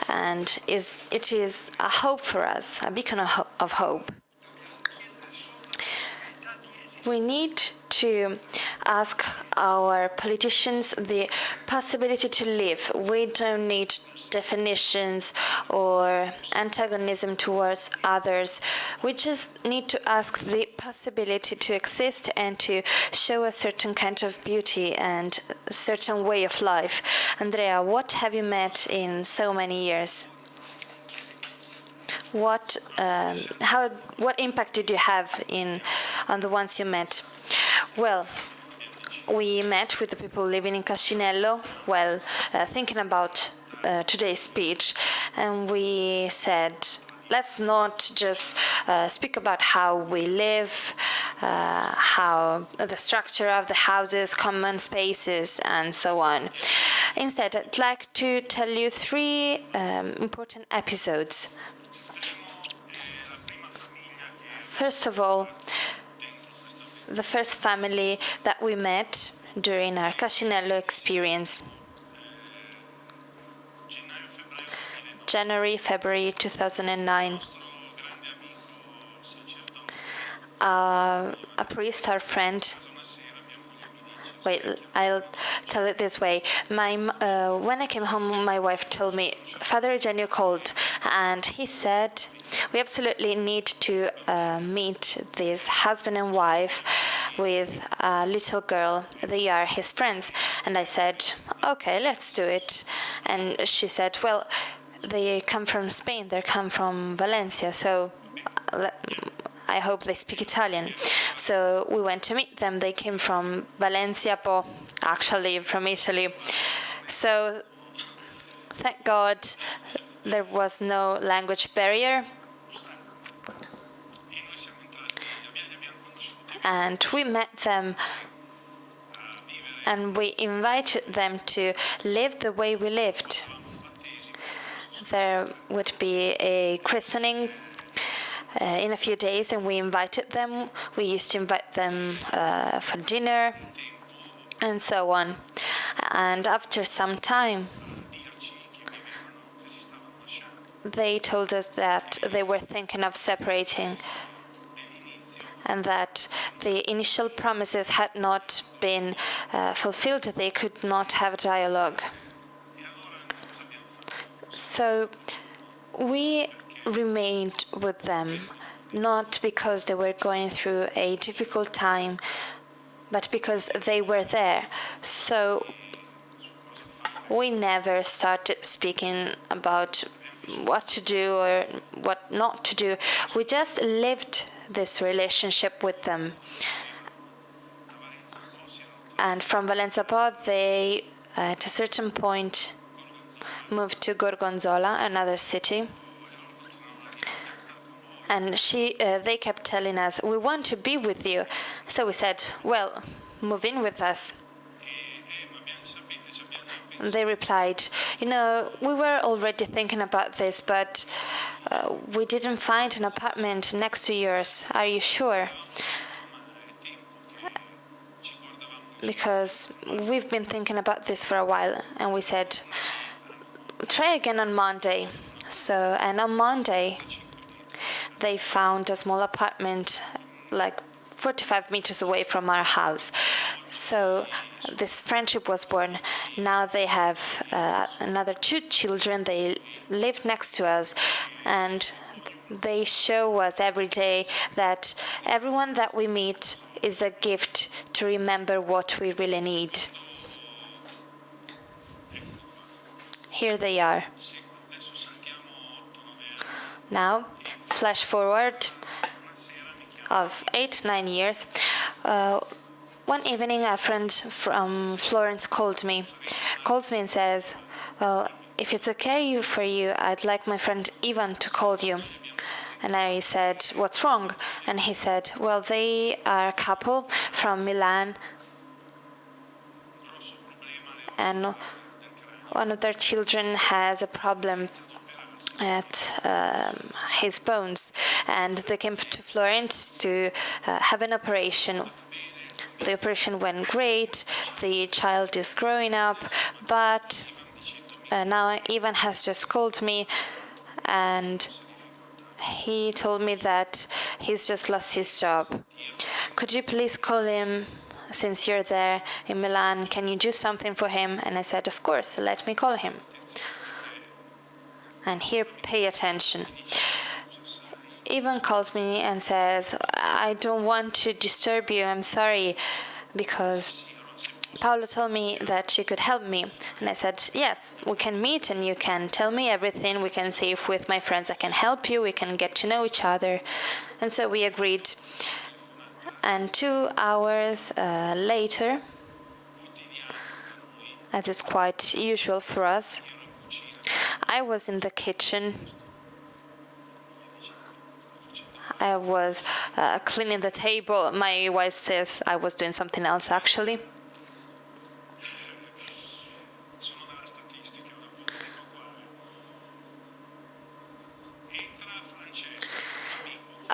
Speaker 3: and it is a hope for us, a beacon of hope. We need to ask our politicians the possibility to live. We don't need definitions or antagonism towards others. We just need to ask the possibility to exist and to show a certain kind of beauty and a certain way of life. Andrea, what have you met in so many years? What impact did you have on the ones you met? Well, we met with the people living in Cascinello while thinking about today's speech, and we said, let's not just speak about how we live, how the structure of the houses, common spaces, and so on. Instead, I'd like to tell you three important episodes. First of all, the first family that we met during our Cascinello experience. January, February 2009. A priest, our friend. Wait, I'll tell it this way. When I came home, my wife told me, Father Eugenio called, and he said, we absolutely need to meet this husband and wife with a little girl. They are his friends. And I said, okay, let's do it. And she said, well, they come from Spain. They come from Valencia. So I hope they speak Italian. So we went to meet them. They came from Valencia, actually from Italy. So thank God there was no language barrier. And we met them, and we invited them to live the way we lived. There would be a christening in a few days, and we invited them. We used to invite them for dinner, and so on. And after some time, they told us that they were thinking of separating, and that the initial promises had not been fulfilled. They could not have a dialogue. So we remained with them, not because they were going through a difficult time, but because they were there. So we never started speaking about what to do or what not to do. We just lived this relationship with them. And from Valenza Po, they, at a certain point, moved to Gorgonzola, another city. And they kept telling us, we want to be with you. So we said, well, move in with us. And they replied, we were already thinking about this, but we didn't find an apartment next to yours. Are you sure? Because we've been thinking about this for a while. And we said, try again on Monday. And on Monday, they found a small apartment like 45 meters away from our house. So this friendship was born. Now they have another 2 children. They live next to us, and they show us every day that everyone that we meet is a gift to remember what we really need. Here they are. Now, flash forward of 8-9 years. One evening, a friend from Florence calls me and says, well, if it's okay for you, I'd like my friend Ivan to call you. And I said, what's wrong? And he said, well, they are a couple from Milan, and one of their children has a problem at his bones, and they came to Florence to have an operation. The operation went great, the child is growing up, but now Ivan has just called me, and he told me that he's just lost his job. Could you please call him? Since you're there in Milan, can you do something for him? And I said, of course, let me call him. And here, pay attention. Ivan calls me and says, I don't want to disturb you, I'm sorry, because Paolo told me that you could help me. And I said, yes, we can meet and you can tell me everything. We can see if with my friends I can help you. We can get to know each other. And so we agreed. And 2 hours later, as it's quite usual for us, I was in the kitchen. I was cleaning the table. My wife says I was doing something else, actually.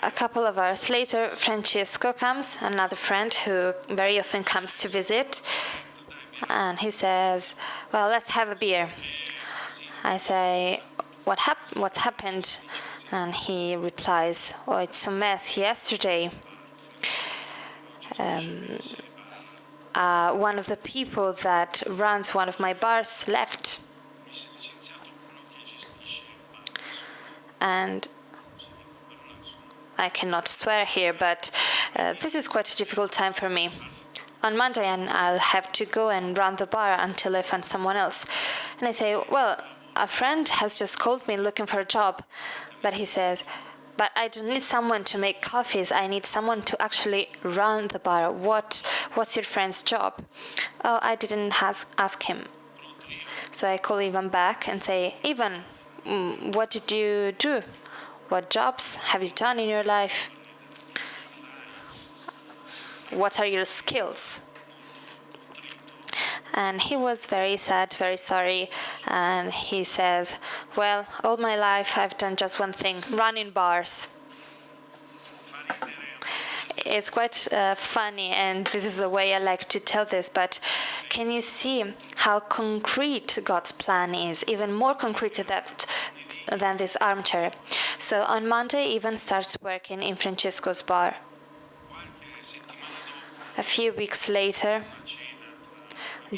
Speaker 3: A couple of hours later, Francesco comes, another friend who very often comes to visit, and he says, well, let's have a beer. I say, what's happened? And he replies, oh, it's a mess. Yesterday, one of the people that runs one of my bars left. And I cannot swear here, but this is quite a difficult time for me. On Monday, I'll have to go and run the bar until I find someone else. And I say, well, a friend has just called me looking for a job. But he says, but I don't need someone to make coffees. I need someone to actually run the bar. What's your friend's job? Oh, I didn't ask him. So I call Ivan back and say, Ivan, what did you do? What jobs have you done in your life? What are your skills? And he was very sad, very sorry. And he says, well, all my life I've done just one thing, running bars. It's quite funny, and this is the way I like to tell this, but can you see how concrete God's plan is, even more concrete than this armchair? So on Monday, Ivan starts working in Francesco's bar. A few weeks later,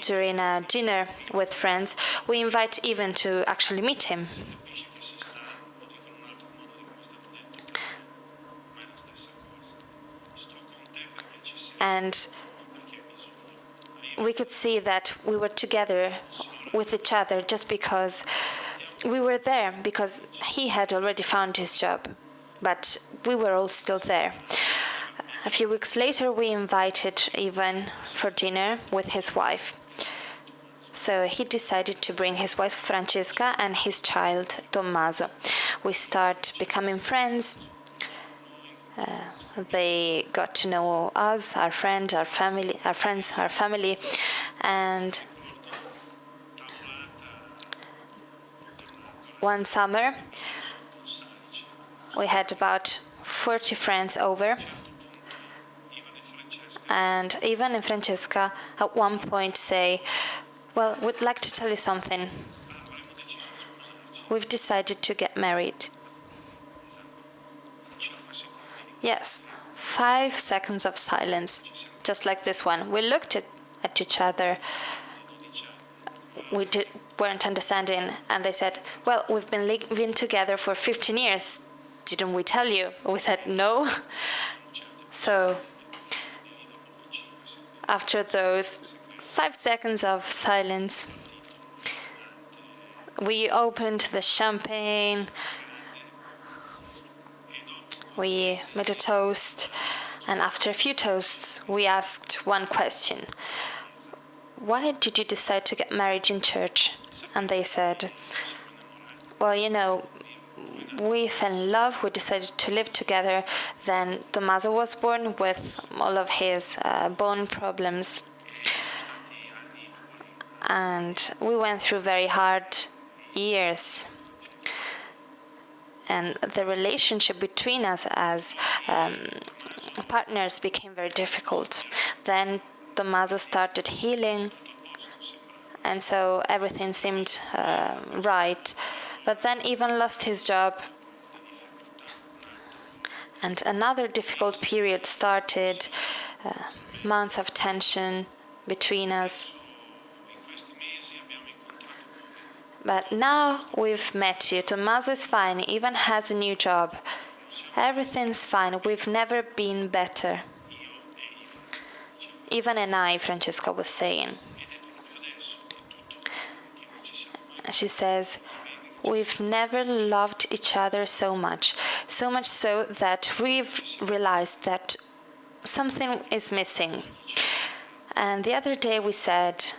Speaker 3: during a dinner with friends, we invite Ivan to actually meet him. And we could see that we were together with each other just because we were there, because he had already found his job, but we were all still there. A few weeks later, we invited Ivan for dinner with his wife. So he decided to bring his wife Francesca and his child Tommaso. We start becoming friends. They got to know us, our friends, our family, and one summer we had about 40 friends over, and Ivan and Francesca at one point say, "Well, we'd like to tell you something. We've decided to get married." Yes, 5 seconds of silence, just like this one. We looked at each other. We weren't understanding, and they said, "Well, we've been living together for 15 years. Didn't we tell you?" We said, "No." So, after those 5 seconds of silence, we opened the champagne. We made a toast, and after a few toasts, we asked one question. "Why did you decide to get married in church?" And they said, "Well, we fell in love, we decided to live together. Then Tommaso was born with all of his bone problems. And we went through very hard years. And the relationship between us as partners became very difficult. Then Tommaso started healing, and so everything seemed right. But then Ivan lost his job, and another difficult period started, months of tension between us. But now we've met you. Tommaso is fine. Ivan has a new job. Everything's fine. We've never been better. Ivan and I, Francesca was saying. She says, we've never loved each other so much so that we've realized that something is missing. And the other day we said,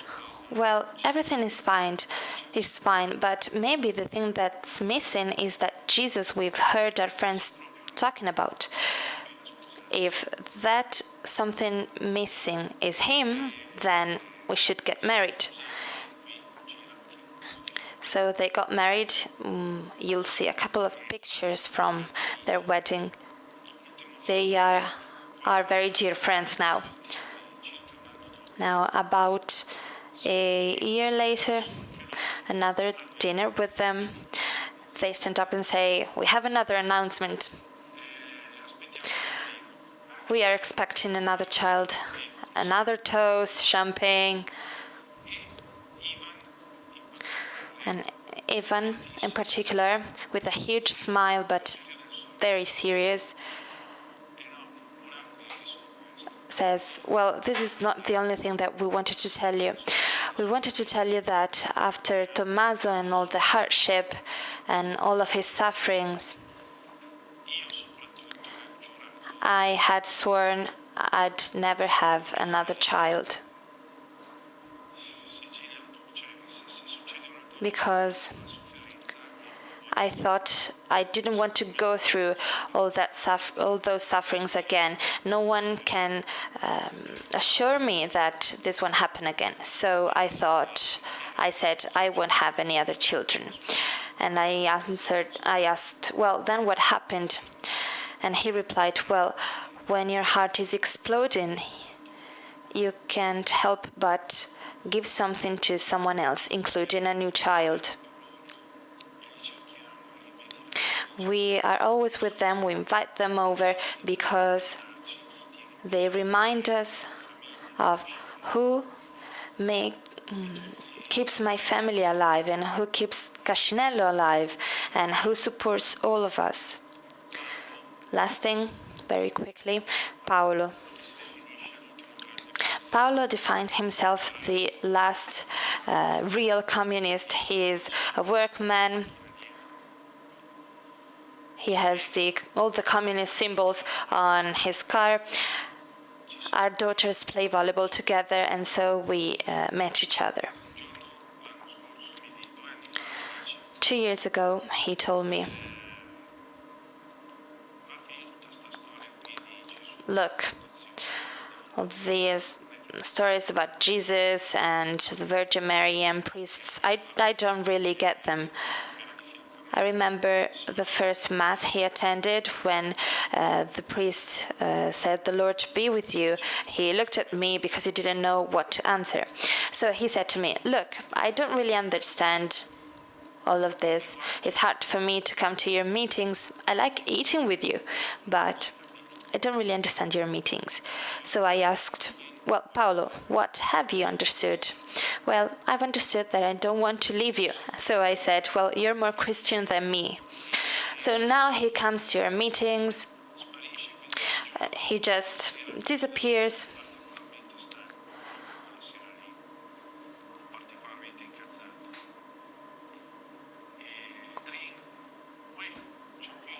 Speaker 3: well, everything is fine, but maybe the thing that's missing is that Jesus we've heard our friends talking about. If that something missing is him, then we should get married. So they got married. You'll see a couple of pictures from their wedding. They are very dear friends now. Now, about a year later, another dinner with them, they stand up and say, we have another announcement. We are expecting another child. Another toast, champagne. And Ivan, in particular, with a huge smile but very serious, says, well, this is not the only thing that we wanted to tell you. We wanted to tell you that after Tommaso and all the hardship and all of his sufferings, I had sworn I'd never have another child. Because I thought I didn't want to go through all those sufferings again. No one can assure me that this won't happen again. So I said, I won't have any other children. And I asked, well, then what happened? And he replied, well, when your heart is exploding, you can't help but give something to someone else, including a new child. We are always with them, we invite them over because they remind us of who keeps my family alive and who keeps Cascinello alive and who supports all of us. Last thing, very quickly, Paolo. Paolo defines himself the last real communist. He is a workman. He has all the communist symbols on his car. our daughters play volleyball together, and so we met each other. 2 years ago, he told me, look, all these stories about Jesus and the Virgin Mary and priests, I don't really get them. I remember the first Mass he attended when the priest said, "The Lord be with you." He looked at me because he didn't know what to answer. So he said to me, "Look, I don't really understand all of this. It's hard for me to come to your meetings. I like eating with you, but I don't really understand your meetings." So I asked, "Well, Paolo, what have you understood?" "Well, I've understood that I don't want to leave you." So I said, "Well, you're more Christian than me." So now he comes to our meetings. He just disappears.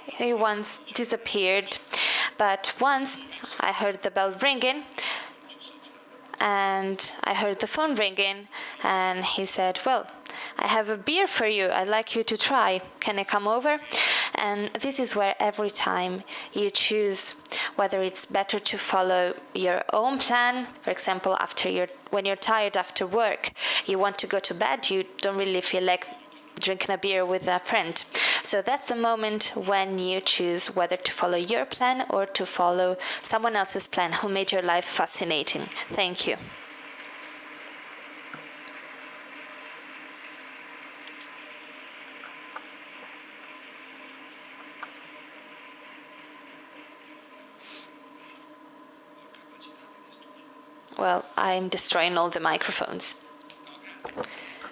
Speaker 3: He once disappeared, but once I heard the bell ringing, and I heard the phone ringing, and he said, "Well, I have a beer for you. I'd like you to try. Can I come over?" And this is where every time you choose whether it's better to follow your own plan. For example, when you're tired after work, you want to go to bed, you don't really feel like drinking a beer with a friend. So that's the moment when you choose whether to follow your plan or to follow someone else's plan who made your life fascinating. Thank you. Well, I'm destroying all the microphones.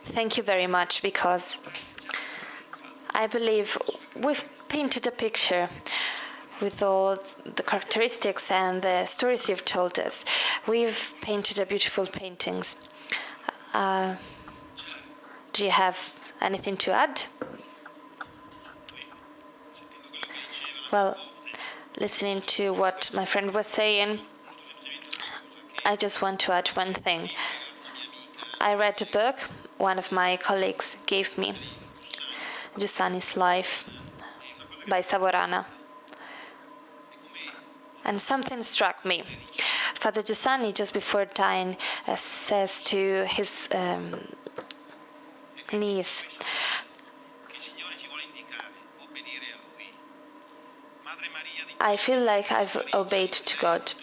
Speaker 3: Thank you very much, because I believe we've painted a picture with all the characteristics and the stories you've told us. We've painted a beautiful paintings. Do you have anything to add? Well, listening to what my friend was saying, I just want to add one thing. I read a book one of my colleagues gave me, Giussani's Life by Savorana. And something struck me. Father Giussani, just before dying, says to his niece, "I feel like I've obeyed to God.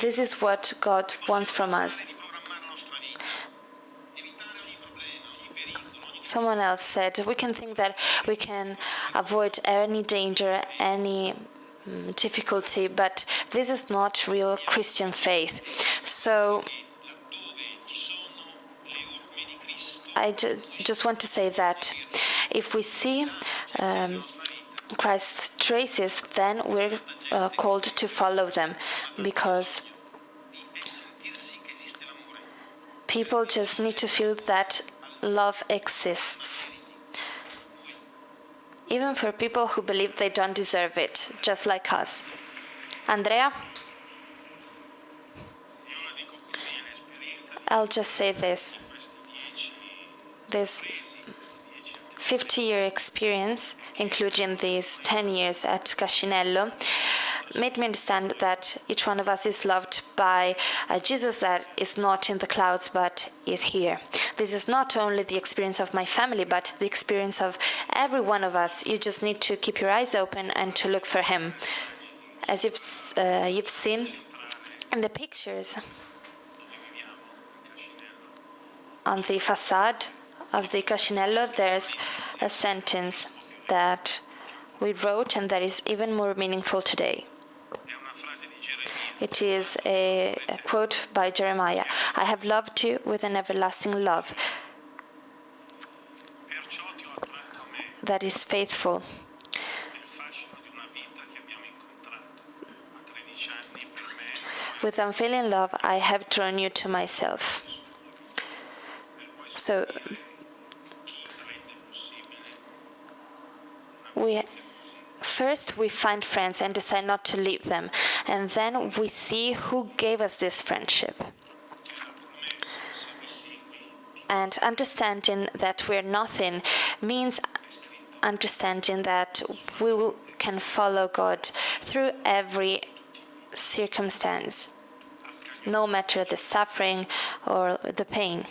Speaker 3: This is what God wants from us." Someone else said, we can think that we can avoid any danger, any difficulty, but this is not real Christian faith. So I just want to say that if we see Christ's traces, then we're called to follow them, because people just need to feel that love exists, even for people who believe they don't deserve it, just like us. Andrea? I'll just say this. This 50-year experience, including these 10 years at Cascinello, made me understand that each one of us is loved by a Jesus that is not in the clouds but is here. This is not only the experience of my family, but the experience of every one of us. You just need to keep your eyes open and to look for him. As you've seen in the pictures on the facade of the Cascinello, there's a sentence that we wrote and that is even more meaningful today. It is a quote by Jeremiah. "I have loved you with an everlasting love that is faithful. With unfailing love, I have drawn you to myself." So we find friends and decide not to leave them. And then we see who gave us this friendship. And understanding that we're nothing means understanding that can follow God through every circumstance, no matter the suffering or the pain.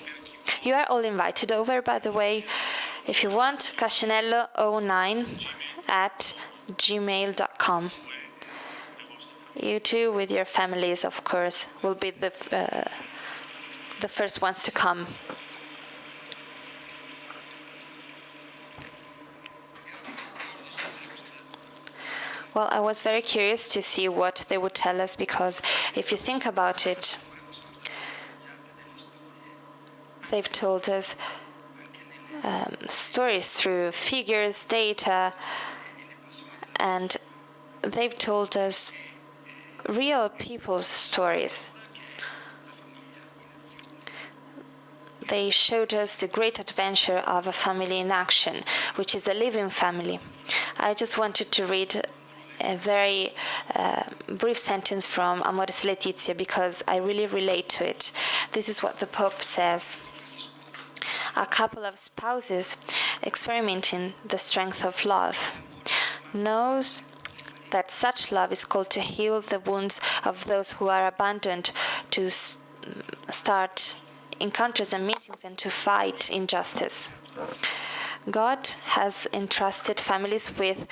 Speaker 3: You are all invited over, by the way. If you want, cascinello09@gmail.com. You too, with your families, of course, will be the first ones to come. Well, I was very curious to see what they would tell us, because if you think about it, they've told us stories through figures, data, and they've told us real people's stories. They showed us the great adventure of a family in action, which is a living family. I just wanted to read a very brief sentence from Amoris Laetitia, because I really relate to it. This is what the Pope says. A couple of spouses experimenting the strength of love knows that such love is called to heal the wounds of those who are abandoned, to start encounters and meetings, and to fight injustice. God has entrusted families with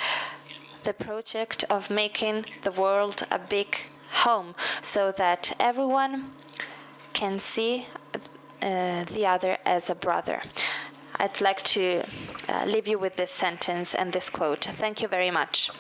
Speaker 3: the project of making the world a big home, so that everyone can see the other as a brother. I'd like to leave you with this sentence and this quote. Thank you very much.